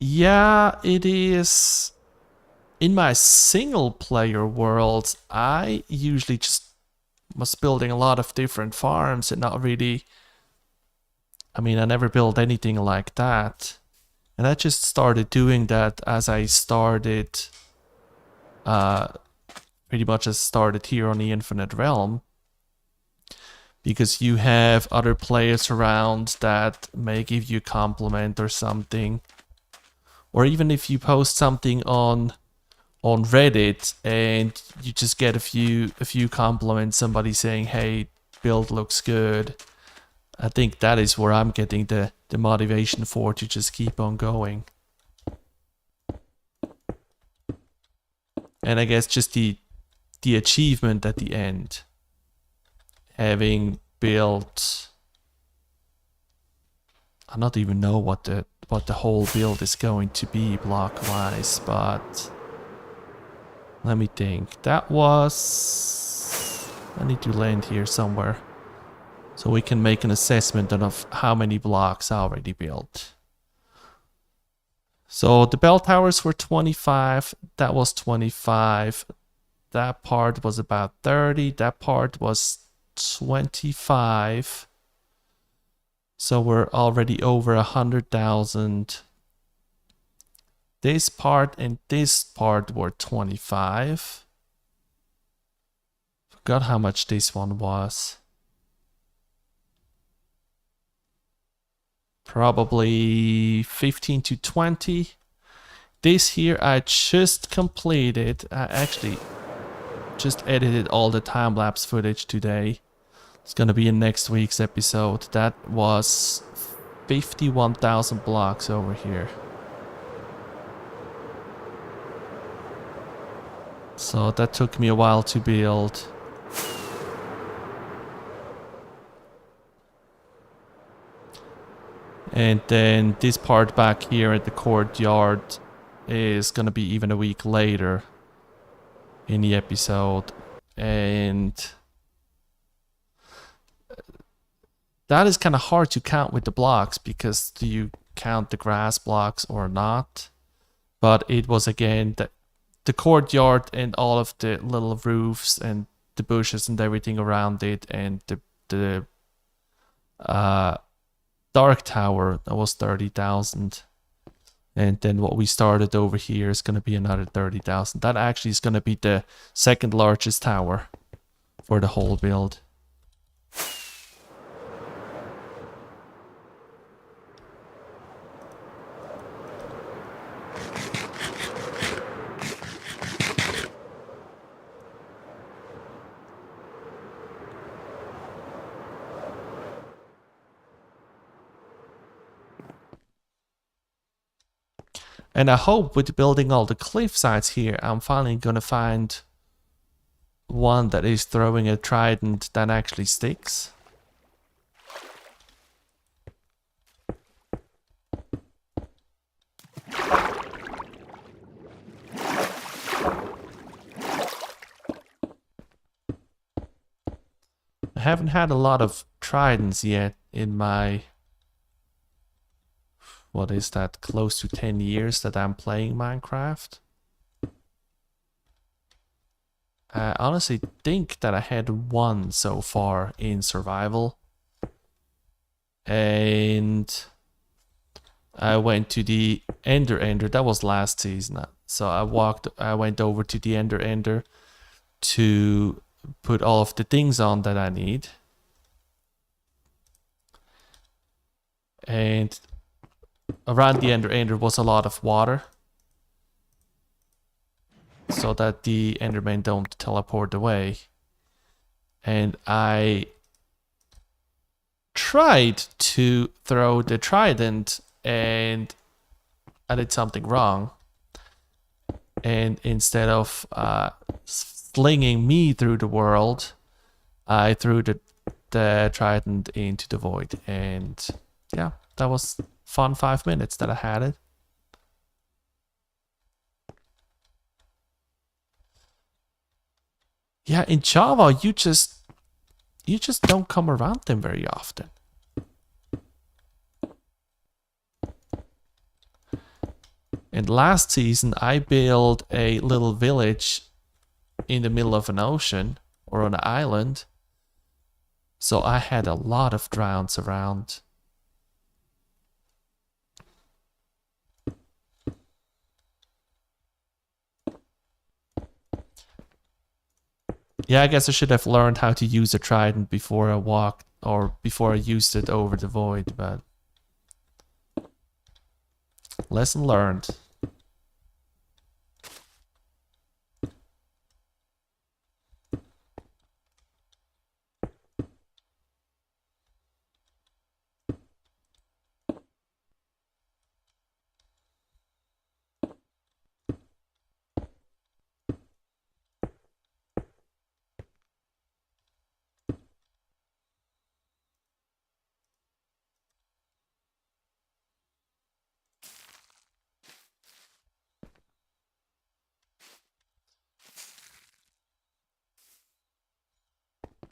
Yeah, it is. In my single player world, I usually just was building a lot of different farms and not really, I mean, I never built anything like that. And I just started doing that as I started, pretty much as started here on the Infinite Realm. Because you have other players around that may give you a compliment or something. Or even if you post something on Reddit and you just get a few compliments, somebody saying, hey, build looks good. I think that is where I'm getting the motivation for to just keep on going. And I guess just the achievement at the end. Having built, I don't even know what the whole build is going to be block wise, but let me think. That was, I need to land here somewhere so we can make an assessment of how many blocks I already built. So the bell towers were 25, that was 25, that part was about 30, that part was 25. So we're already over 100,000. This part and this part were 25. Forgot how much this one was. Probably 15 to 20. This here I just completed. I actually just edited all the time-lapse footage today. It's gonna be in next week's episode. That was 51,000 blocks over here. So that took me a while to build. And then this part back here at the courtyard is gonna be even a week later in the episode. And that is kind of hard to count with the blocks, because do you count the grass blocks or not? But it was, again, the courtyard and all of the little roofs and the bushes and everything around it, and the dark tower, that was 30,000. And then what we started over here is going to be another 30,000. That actually is going to be the second largest tower for the whole build. And I hope with building all the cliff sides here, I'm finally gonna find one that is throwing a trident that actually sticks. I haven't had a lot of tridents yet in my, what is that, close to 10 years that I'm playing Minecraft. I I honestly think that I had one so far in survival. And I went to the Ender. That was last season. So I went over to the Ender to put all of the things on that I need. And around the Ender was a lot of water, so that the Endermen don't teleport away. And I tried to throw the trident and I did something wrong. And instead of slinging me through the world, I threw the trident into the void. And yeah, that was fun 5 minutes that I had it. Yeah, in Java, you just don't come around them very often. And last season, I built a little village in the middle of an ocean or on an island. So I had a lot of drowns around. Yeah, I guess I should have learned how to use a trident before I walked or before I used it over the void, but lesson learned.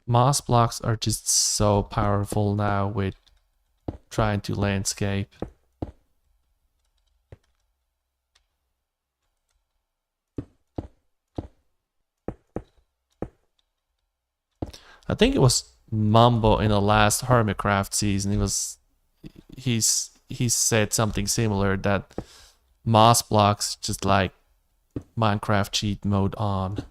Moss blocks are just so powerful now with trying to landscape. I think it was Mumbo in the last Hermitcraft season. He said something similar, that moss blocks just like Minecraft cheat mode on.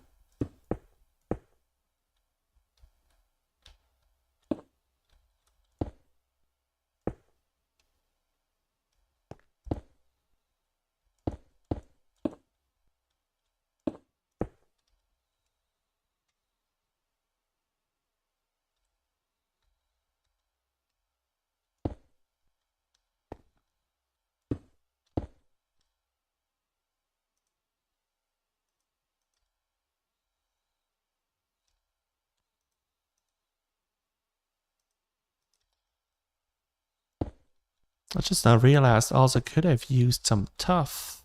I just now realized I also could have used some tuff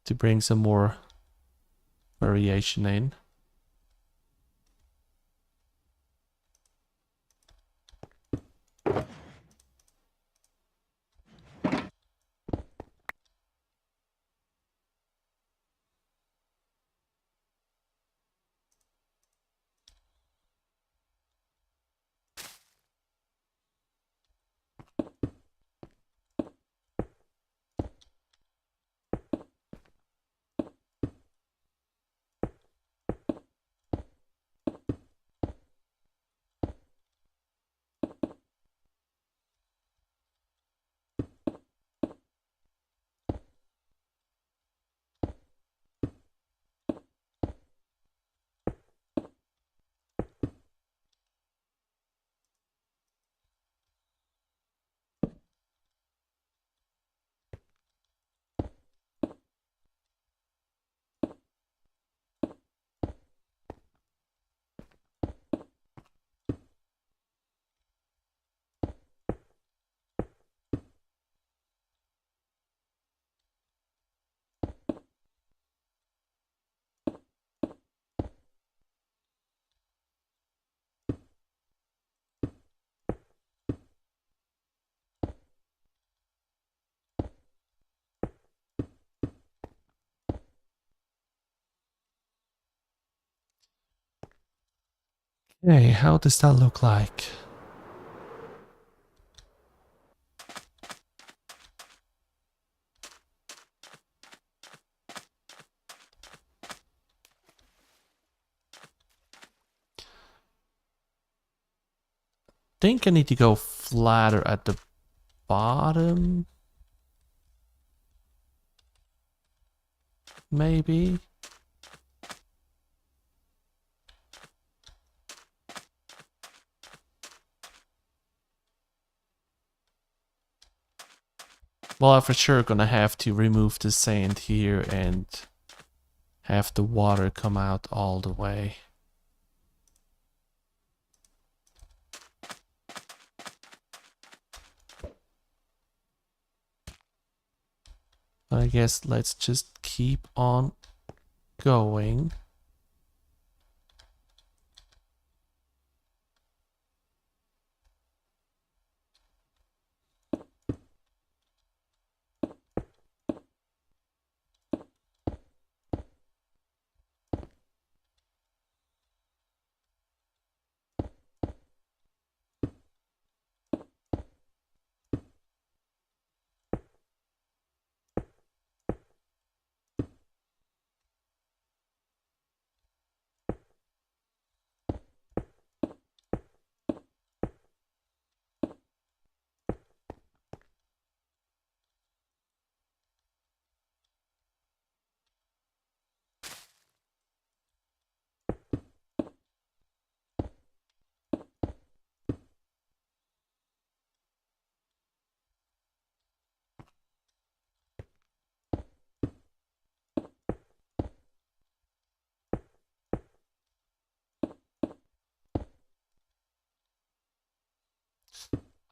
to bring some more variation in. Hey, how does that look like? Think I need to go flatter at the bottom. Maybe. Well, I'm for sure gonna have to remove the sand here and have the water come out all the way. But I guess let's just keep on going.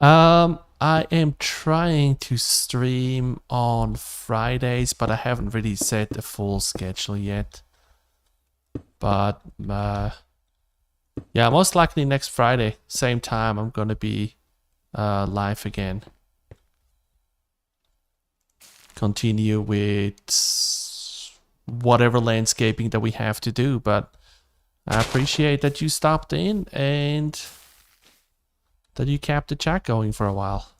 I am trying to stream on Fridays, but I haven't really set a full schedule yet. But yeah, most likely next Friday, same time, I'm gonna be live again. Continue with whatever landscaping that we have to do, but I appreciate that you stopped in and that you kept the chat going for a while.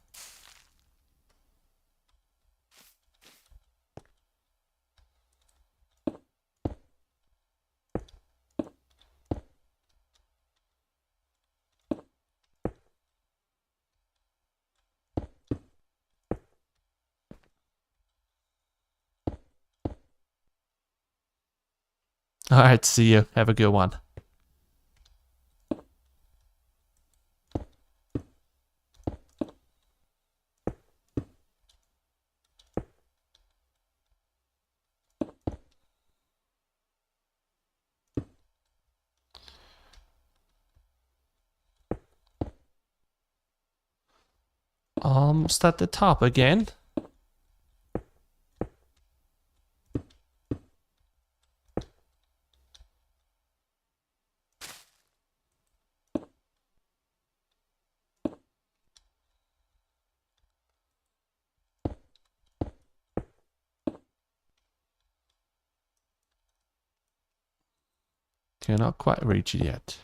All right, see you. Have a good one. Almost at the top again. Cannot quite reach it yet.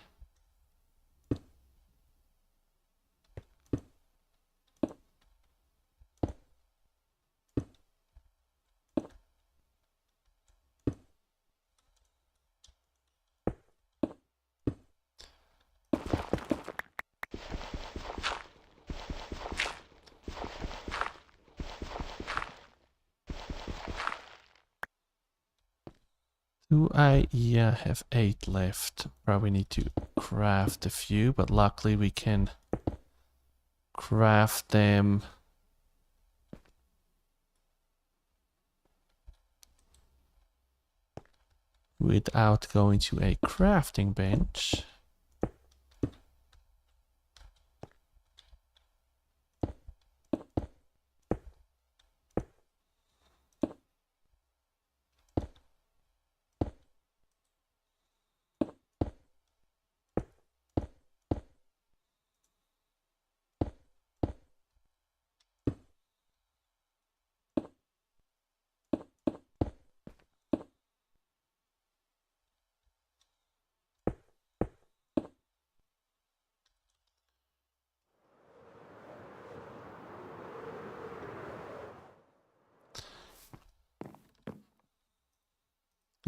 Do I? Yeah, have 8 left. Probably need to craft a few, but luckily we can craft them without going to a crafting bench.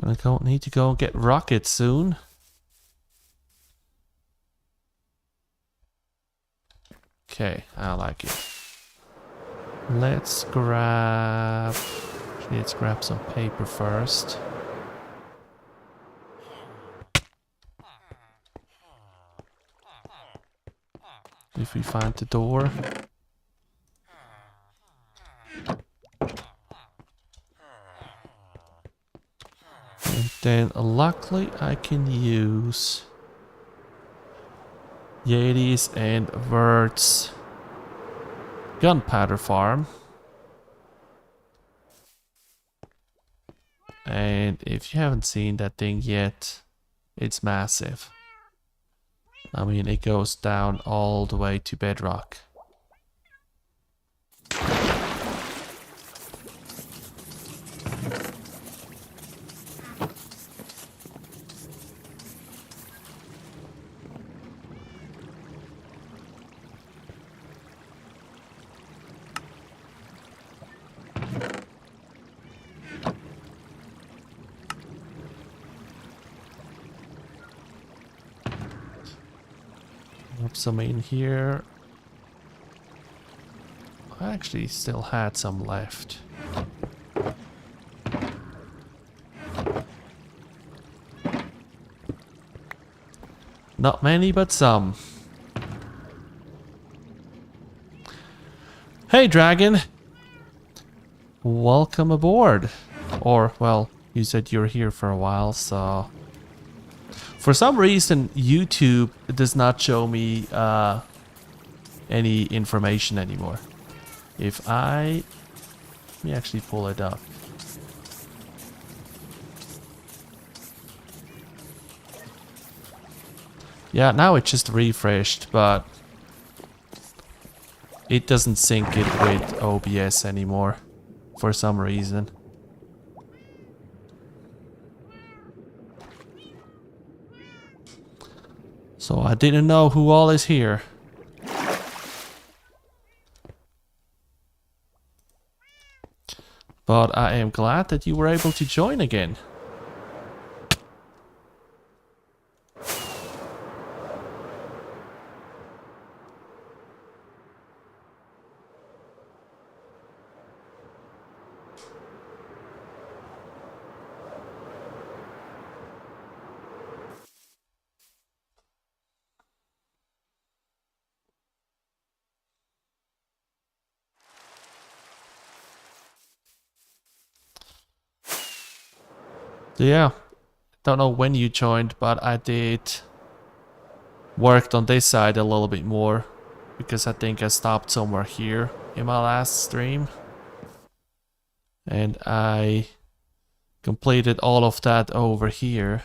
Need to go and get rockets soon. Okay, I like it. Let's grab some paper first. If we find the door. And then luckily I can use Yetis and Vert's gunpowder farm. And if you haven't seen that thing yet, it's massive. I mean, it goes down all the way to bedrock. Drop some in here. I actually still had some left. Not many, but some. Hey, dragon! Welcome aboard. Or, well, you said you're here for a while, so... For some reason, YouTube does not show me any information anymore. If I... Let me actually pull it up. Yeah, now it just refreshed, but... It doesn't sync it with OBS anymore. For some reason. So I didn't know who all is here. But I am glad that you were able to join again. So yeah, don't know when you joined, but I did worked on this side a little bit more because I think I stopped somewhere here in my last stream. And I completed all of that over here.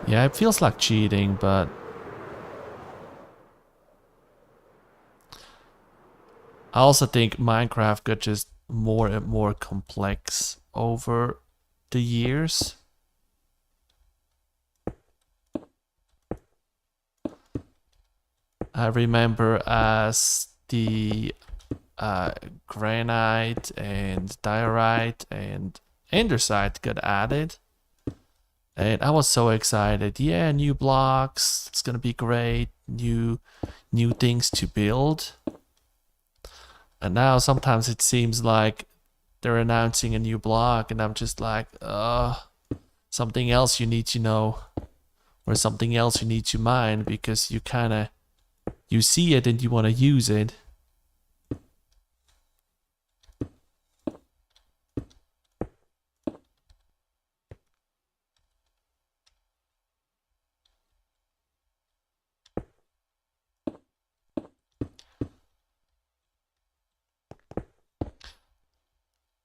Yeah, it feels like cheating, but I also think Minecraft got just more and more complex over the years. I remember as the granite and diorite and andesite got added. And I was so excited. Yeah, new blocks. It's gonna be great. New things to build. And now sometimes it seems like they're announcing a new block and I'm just like, something else you need to know. Or something else you need to mine because you see it and you want to use it.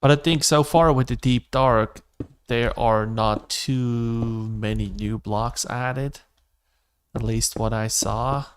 But I think so far with the Deep Dark, there are not too many new blocks added. At least what I saw.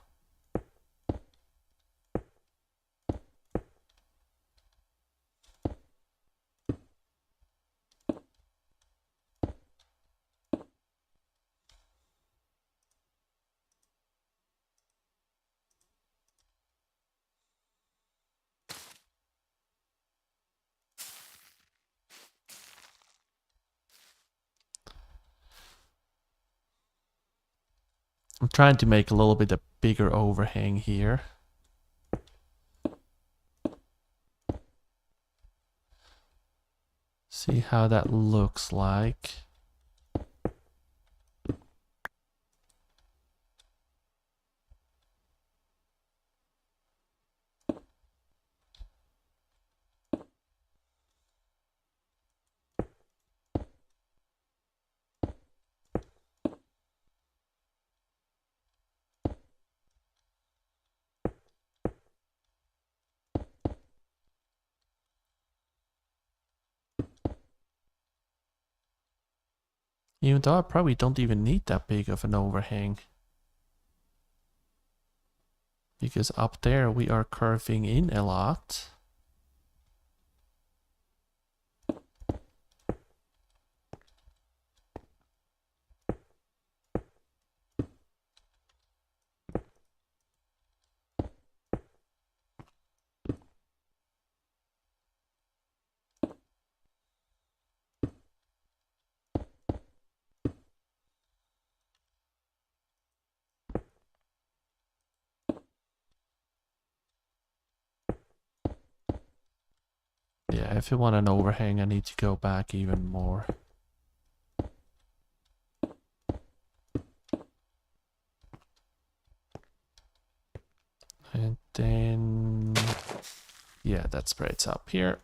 I'm trying to make a little bit a bigger overhang here. See how that looks like. Even though I probably don't even need that big of an overhang. Because up there we are curving in a lot. Yeah, if you want an overhang, I need to go back even more. And then, yeah, that spreads up here.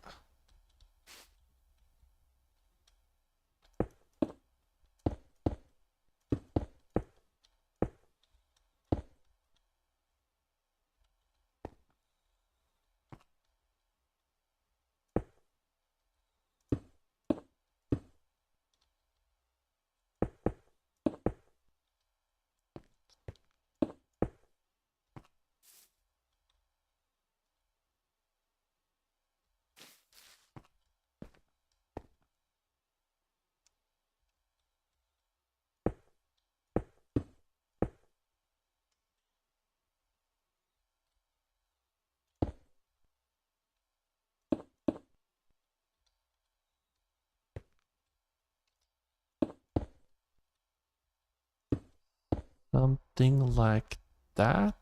Something like that.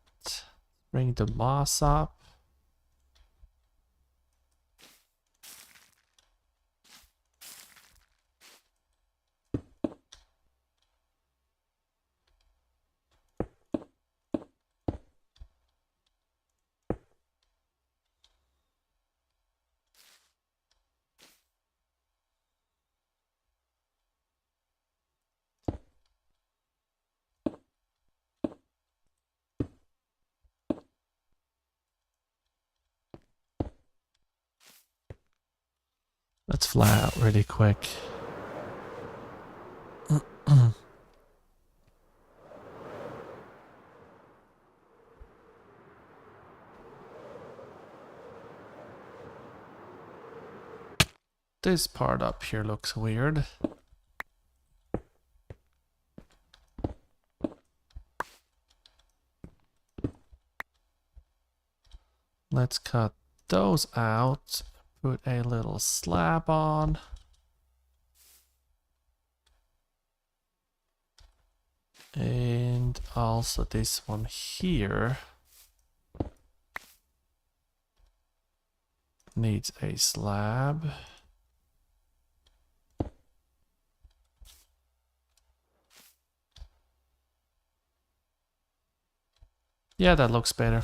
Bring the moss up. Let's fly out really quick. This part up here looks weird. Let's cut those out. Put a little slab on. And also this one here needs a slab. Yeah, that looks better.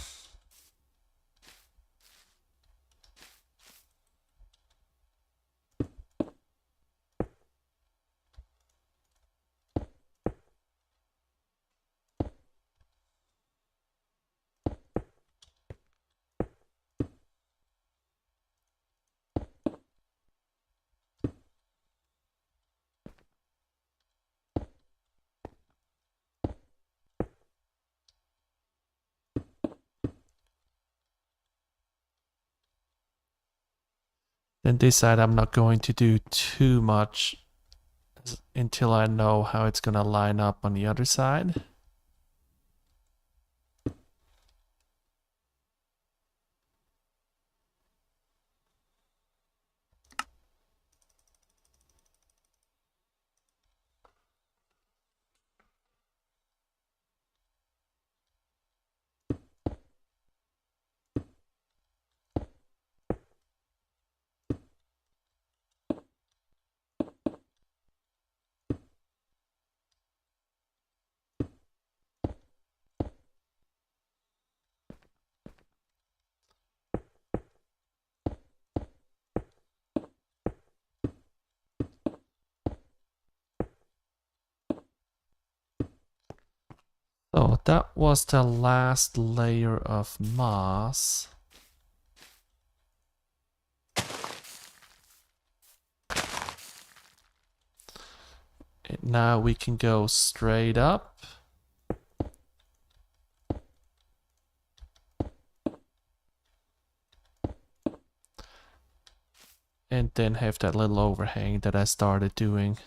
Then this side I'm not going to do too much until I know how it's gonna line up on the other side. So that was the last layer of moss. And now we can go straight up. And then have that little overhang that I started doing.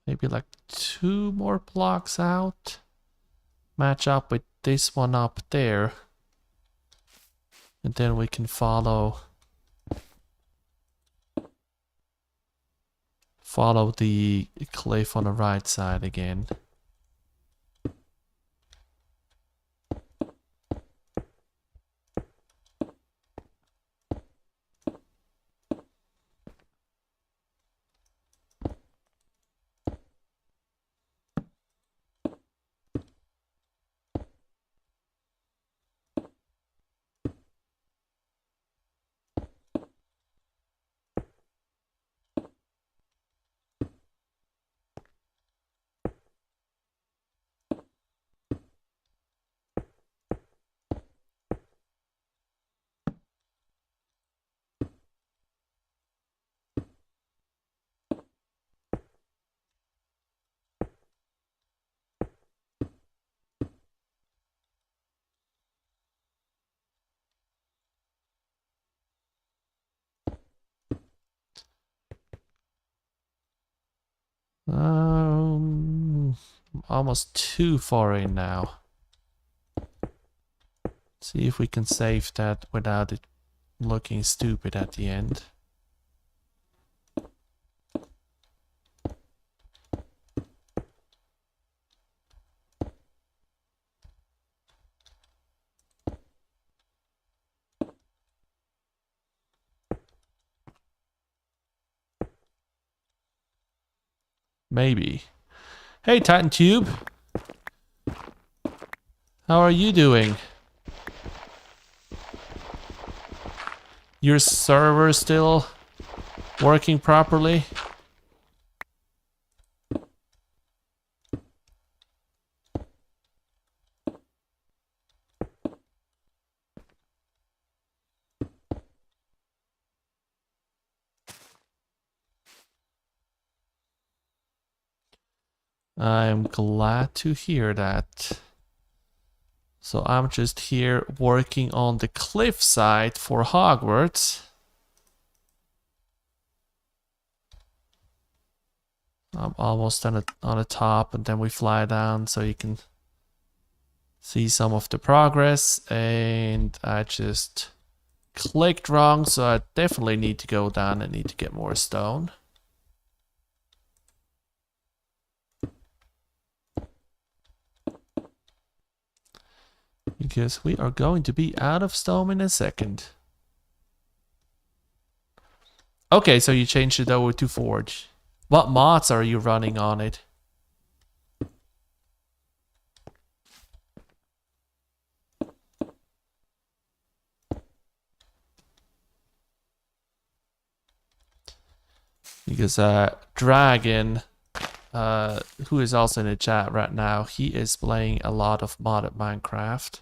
Maybe like 2 more blocks out. Match up with this one up there. And then we can follow the cliff on the right side again. Almost too far in now. See if we can save that without it looking stupid at the end. Maybe. Hey, Titan Tube. How are you doing? Your server still working properly? I'm glad to hear that. So I'm just here working on the cliffside for Hogwarts. I'm almost on the top, and then we fly down so you can see some of the progress. And I just clicked wrong, so I definitely need to go down and need to get more stone. Because we are going to be out of stone in a second. Okay, so you changed it over to Forge. What mods are you running on it? Because Dragon who is also in the chat right now, he is playing a lot of modded Minecraft.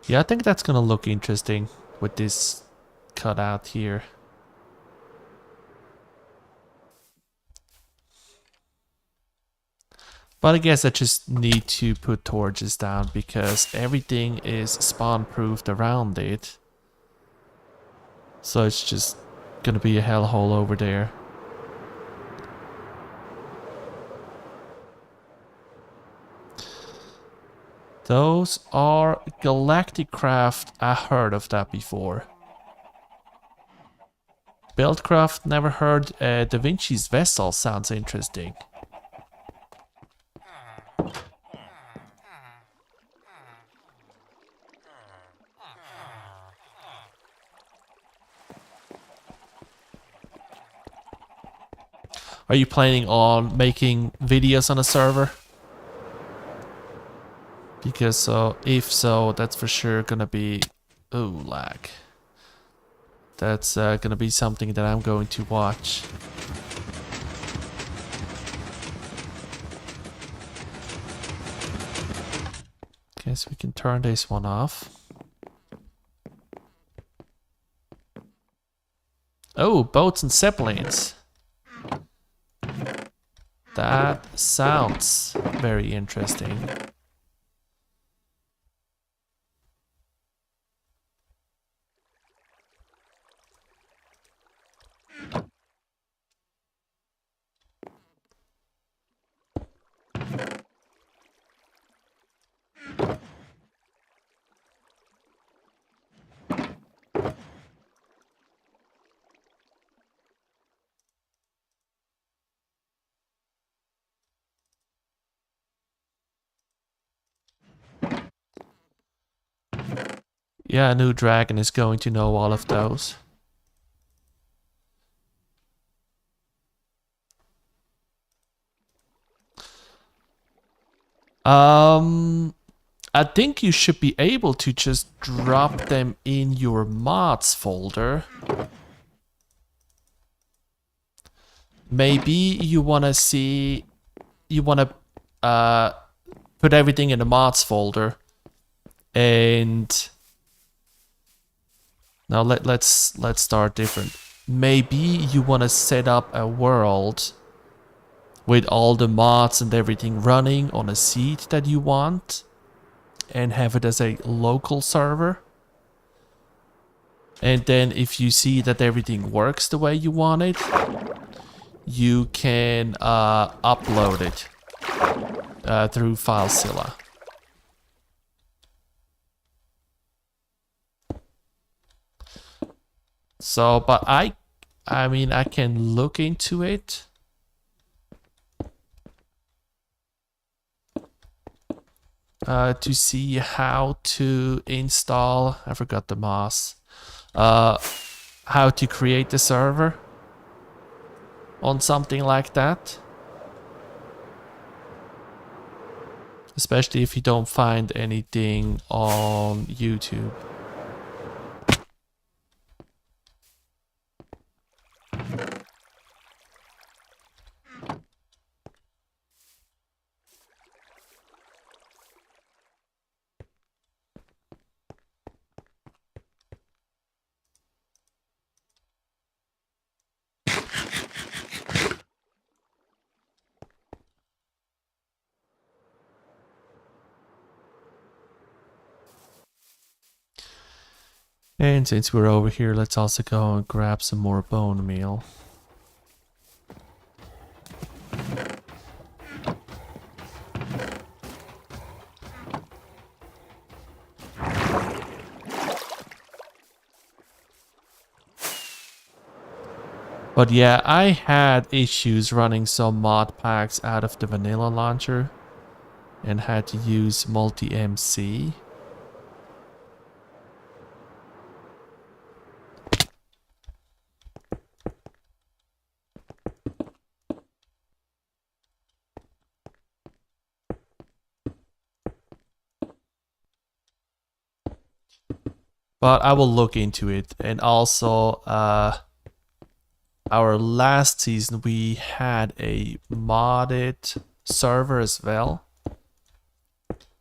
Yeah, I think that's gonna look interesting with this cutout here. But I guess I just need to put torches down because everything is spawn proofed around it. So it's just gonna be a hellhole over there. Those are Galactic Craft. I heard of that before. Buildcraft, never heard. Da Vinci's Vessel sounds interesting. Are you planning on making videos on a server? Because if so, that's for sure gonna be... Oh, lag. That's gonna be something that I'm going to watch. Guess we can turn this one off. Oh, boats and zeppelins. That sounds very interesting. Yeah, a new dragon is going to know all of those. I think you should be able to just drop them in your mods folder. Maybe you wanna see, you wanna put everything in the mods folder, and now let's start different. Maybe you wanna set up a world with all the mods and everything running on a seed that you want, and have it as a local server. And then if you see that everything works the way you want it, you can upload it through FileZilla. So, but I mean, I can look into it. To see how to install, I forgot the moss, how to create the server on something like that. Especially if you don't find anything on YouTube. And since we're over here, let's also go and grab some more bone meal. But yeah, I had issues running some mod packs out of the vanilla launcher and had to use multi-MC. But I will look into it. And also, our last season we had a modded server as well.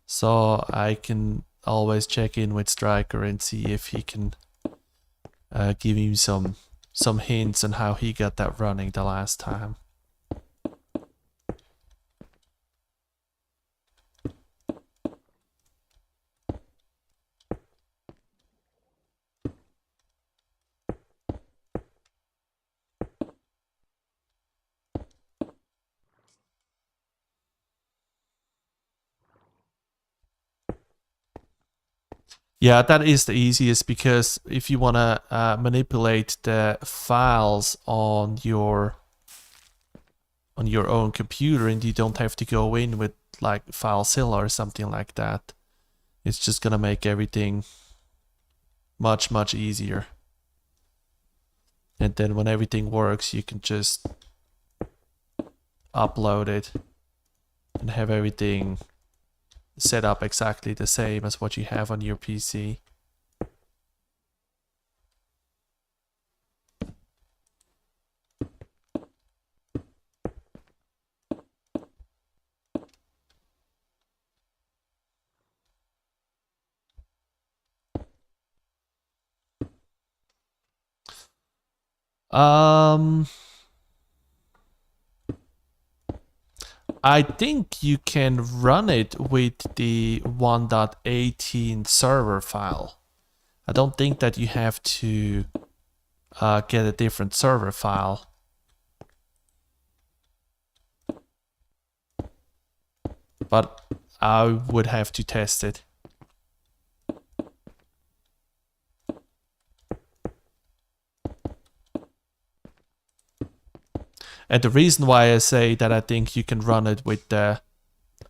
So I can always check in with Striker and see if he can give him some hints on how he got that running the last time. Yeah, that is the easiest, because if you want to manipulate the files on your own computer, and you don't have to go in with like FileZilla or something like that, it's just gonna make everything much easier. And then when everything works, you can just upload it and have everything set up exactly the same as what you have on your PC. I think you can run it with the 1.18 server file. I don't think that you have to get a different server file. But I would have to test it. And the reason why I say that I think you can run it with the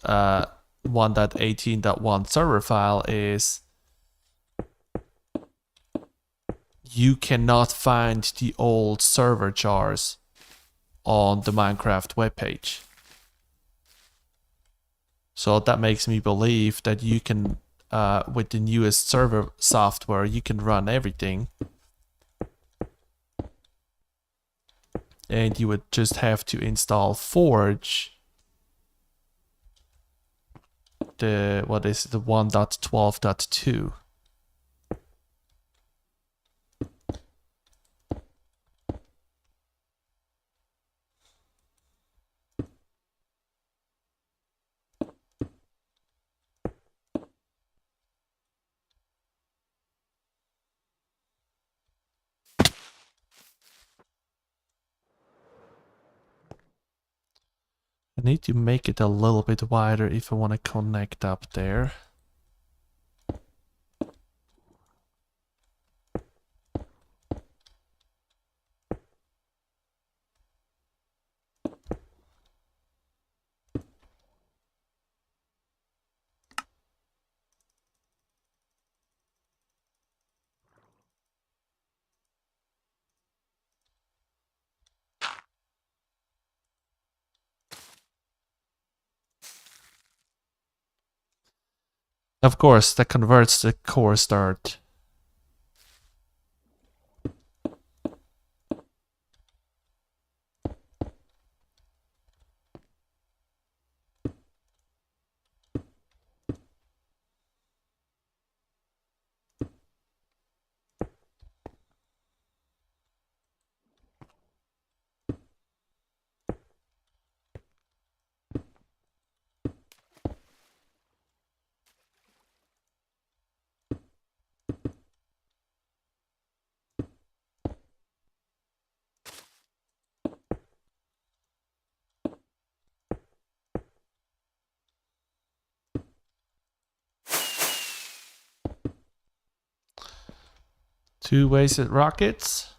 1.18.1 server file is you cannot find the old server jars on the Minecraft webpage. So that makes me believe that you can, with the newest server software, you can run everything. And you would just have to install Forge, the 1.12.2. I need to make it a little bit wider if I want to connect up there. Of course, that converts the core start. Two wasted rockets.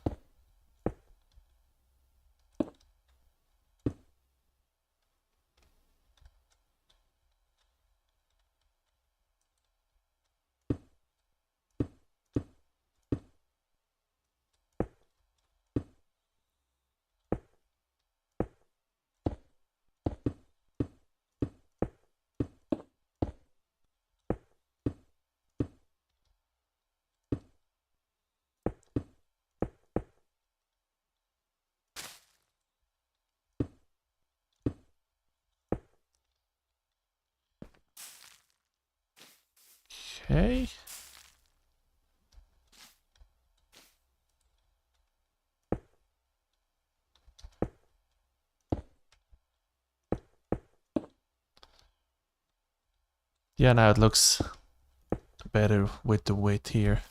Okay. Yeah, now it looks better with the width here.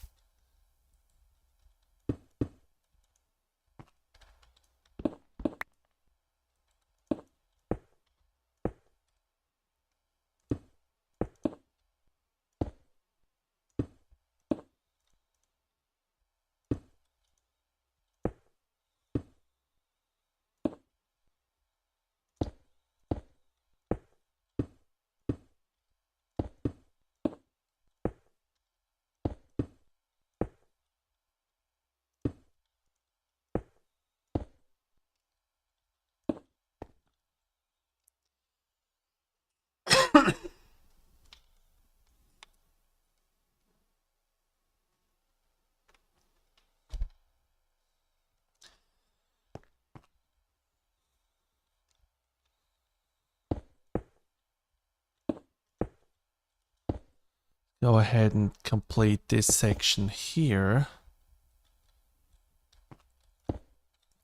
Go ahead and complete this section here.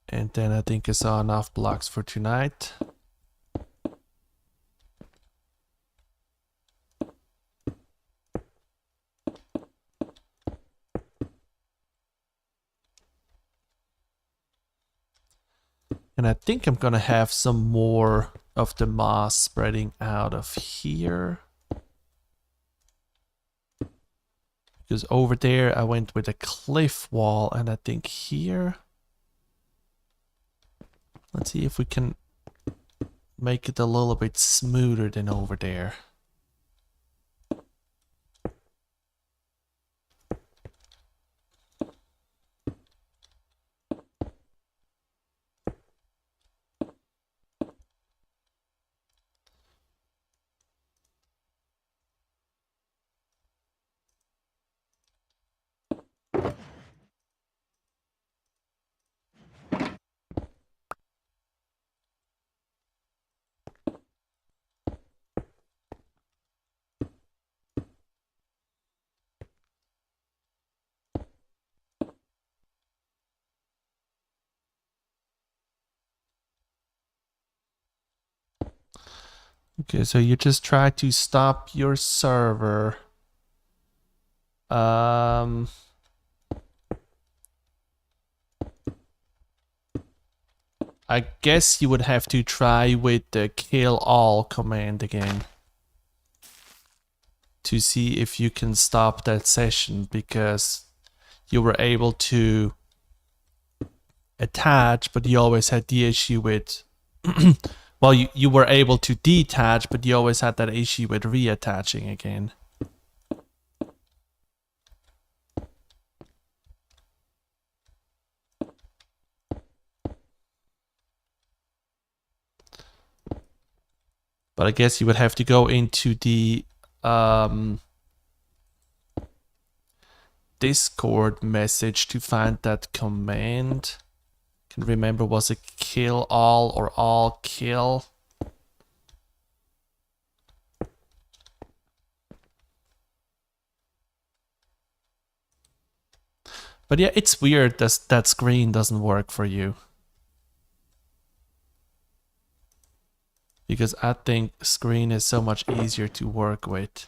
And then I think I saw enough blocks for tonight. And I think I'm gonna have some more of the moss spreading out of here. Because over there I went with a cliff wall, and I think here... Let's see if we can make it a little bit smoother than over there. Okay, so you just try to stop your server. I guess you would have to try with the kill all command again to see if you can stop that session, because you were able to attach, but you always had the issue with well, you were able to detach, but you always had that issue with reattaching again. But I guess you would have to go into the Discord message to find that command. Can remember, was it kill all or all kill? But yeah, it's weird that that screen doesn't work for you. Because I think screen is so much easier to work with.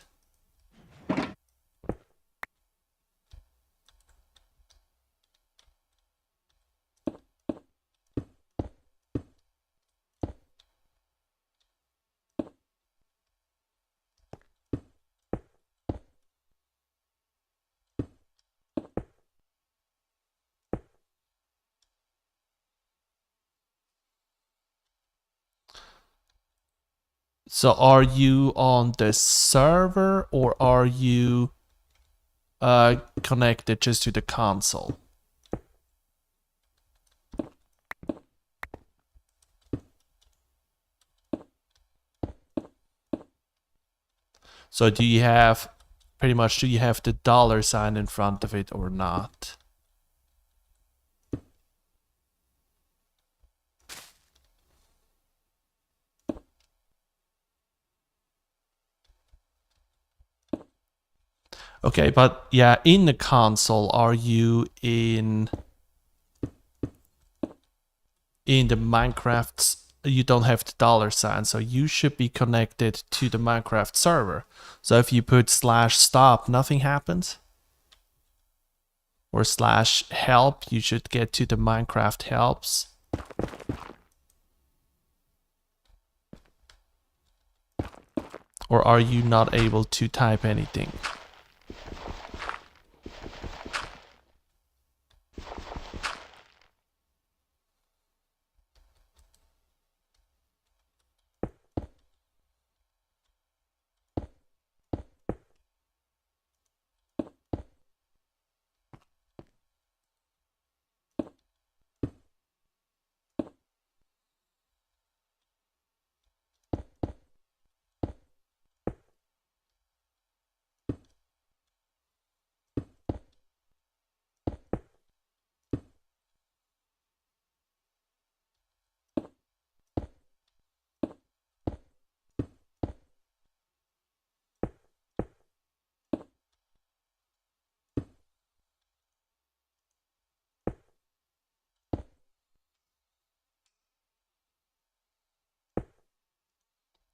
So are you on the server, or are you connected just to the console? So do you have, pretty much, do you have the $sign in front of it or not? Okay, but yeah, in the console, are you in the Minecraft? You don't have the $sign, so you should be connected to the Minecraft server. So if you put /stop, nothing happens. Or /help, you should get to the Minecraft helps. Or are you not able to type anything?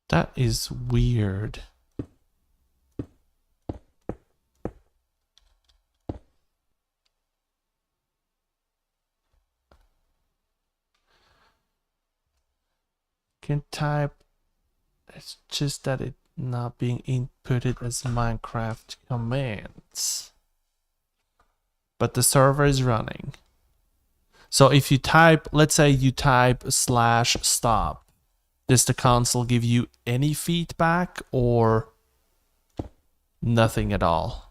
That is weird. Can type. It's just that it not being inputted as Minecraft commands. But the server is running. So if you type, let's say you type /stop, does the console give you any feedback or nothing at all?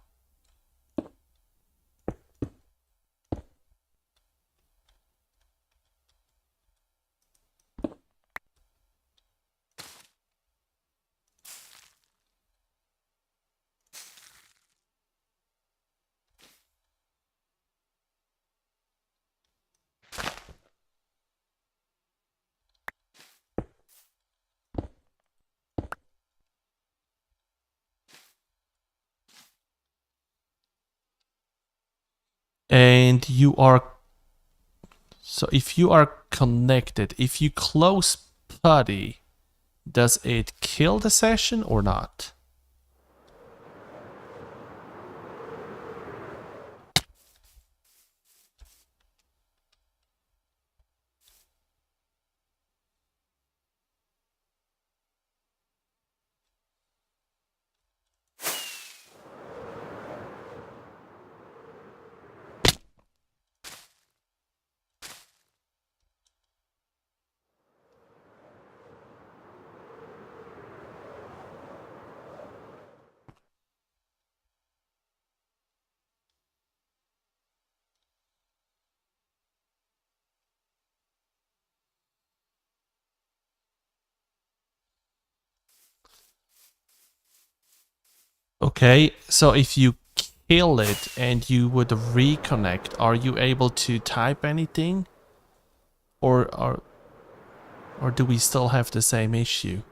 And you are, so if you are connected, if you close PuTTY, does it kill the session or not? Okay, so if you kill it and you would reconnect, are you able to type anything? Or do we still have the same issue?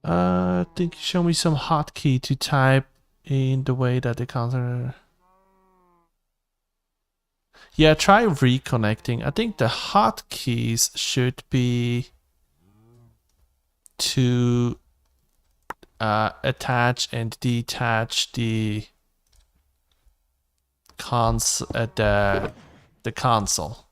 I think show me some hotkey to type in the way that the counter. Yeah, try reconnecting. I think the hotkeys should be to attach and detach the the console.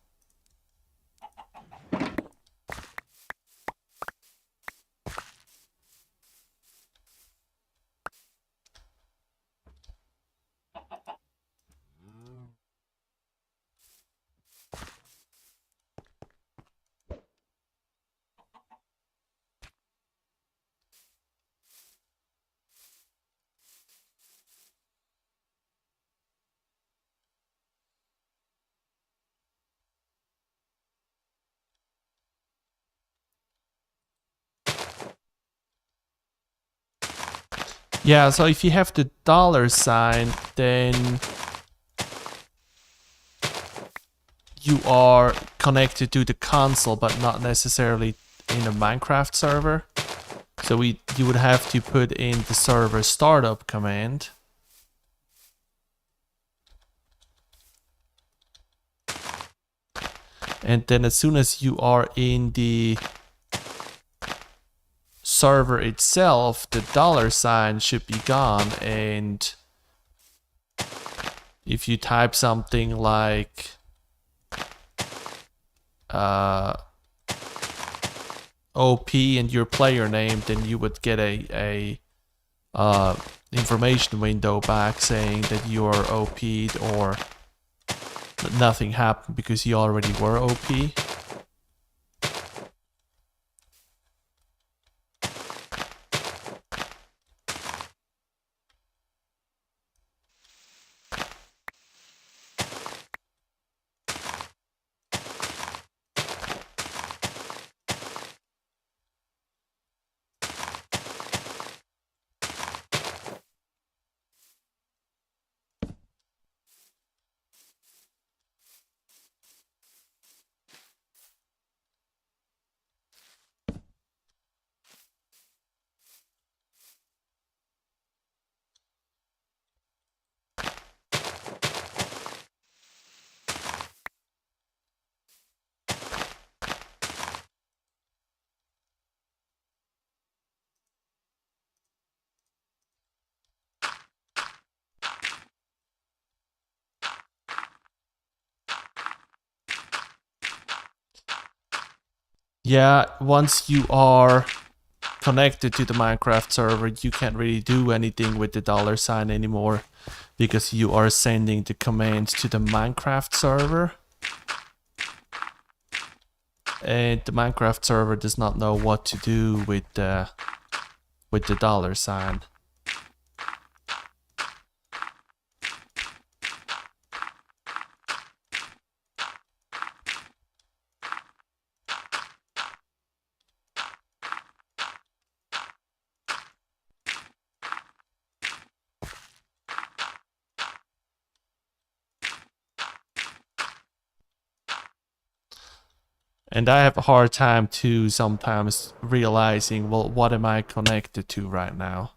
Yeah, so if you have the $sign, then you are connected to the console, but not necessarily in a Minecraft server. So you would have to put in the server startup command. And then as soon as you are in the server itself, the $sign should be gone. And if you type something like OP and your player name, then you would get a information window back saying that you are OP'd or that nothing happened because you already were OP. Yeah, once you are connected to the Minecraft server, you can't really do anything with the $sign anymore because you are sending the commands to the Minecraft server. And the Minecraft server does not know what to do with the $sign. And I have a hard time too sometimes realizing, well, what am I connected to right now?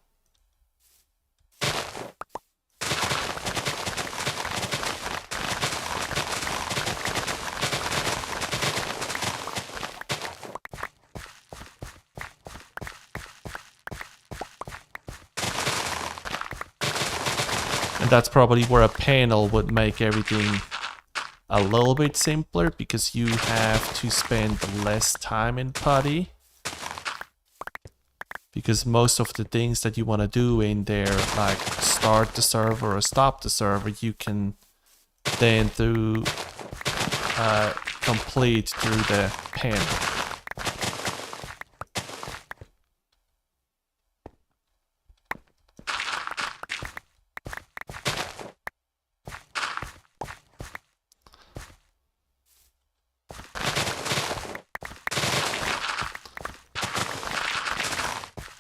And that's probably where a panel would make everything a little bit simpler, because you have to spend less time in PuTTY. Because most of the things that you want to do in there, like start the server or stop the server, you can then complete through the panel.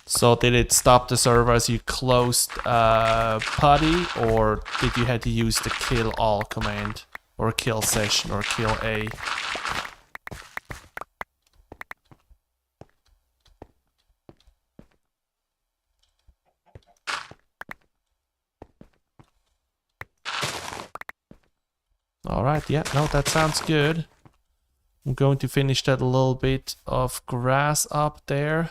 So did it stop the server as you closed PuTTY, or did you have to use the kill all command, or kill session, or kill A? Alright, yeah, no, that sounds good. I'm going to finish that little bit of grass up there.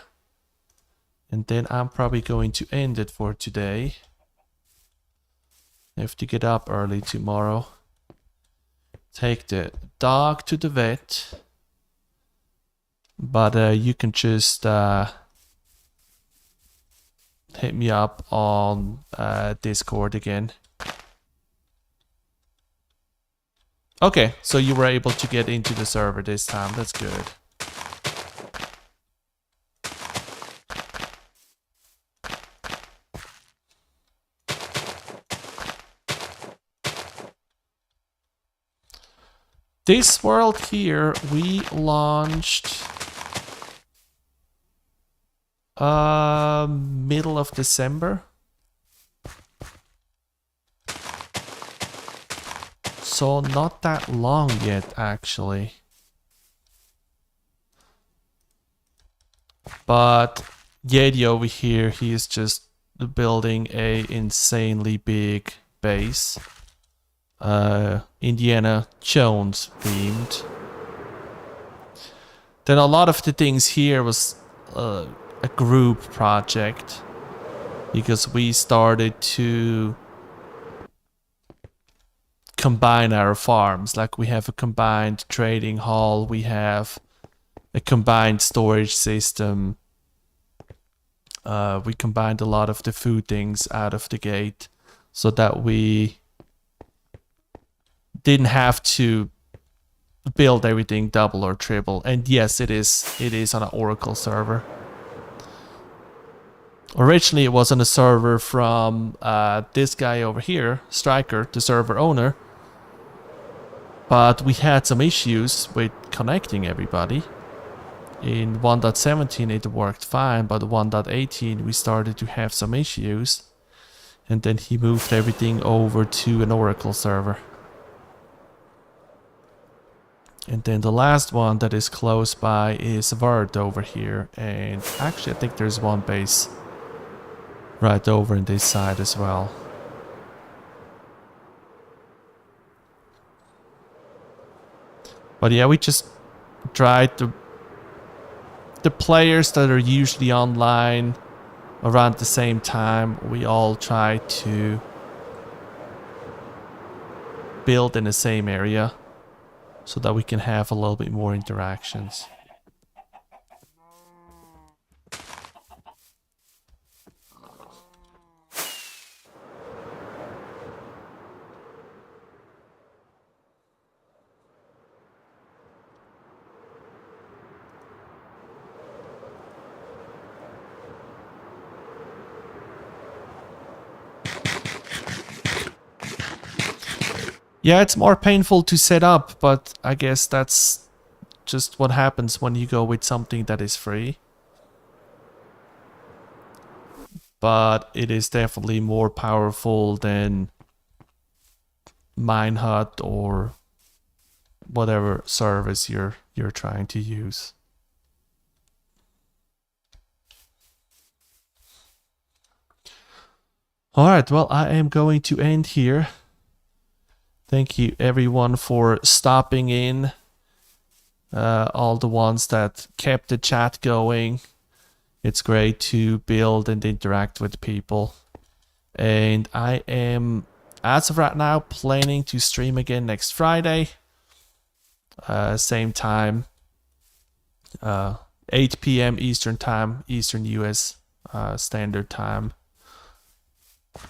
And then I'm probably going to end it for today. I have to get up early tomorrow. Take the dog to the vet. But you can just hit me up on Discord again. Okay, so you were able to get into the server this time. That's good. This world here, we launched middle of December. so not that long yet, actually. But Yeti over here, he is just building a insanely big base. Indiana Jones themed. Then a lot of the things here was a group project, because we started to combine our farms. Like, we have a combined trading hall, we have a combined storage system. We combined a lot of the food things out of the gate so that we didn't have to build everything double or triple. And yes, it is on an Oracle server. Originally it was on a server from this guy over here, Striker, the server owner. But we had some issues with connecting everybody. In 1.17 it worked fine, but 1.18 we started to have some issues. And then he moved everything over to an Oracle server. And then the last one that is close by is Vard over here. And actually I think there's one base right over in this side as well. But yeah, we just tried to... The players that are usually online around the same time, we all try to build in the same area so that we can have a little bit more interactions. Yeah, it's more painful to set up, but I guess that's just what happens when you go with something that is free. But it is definitely more powerful than Minehut or whatever service you're trying to use. Alright, well, I am going to end here. Thank you everyone for stopping in. All the ones that kept the chat going. It's great to build and interact with people. And I am, as of right now, planning to stream again next Friday. Same time. 8 p.m. Eastern Time, Eastern US Standard Time.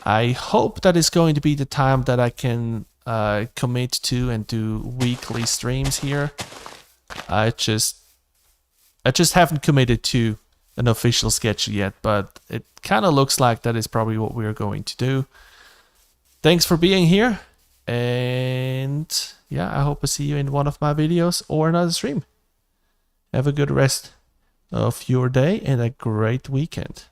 I hope that is going to be the time that I can commit to and do weekly streams here. I just haven't committed to an official schedule yet, but it kind of looks like that is probably what we're going to do. Thanks for being here, and yeah, I hope I see you in one of my videos or another stream. Have a good rest of your day and a great weekend.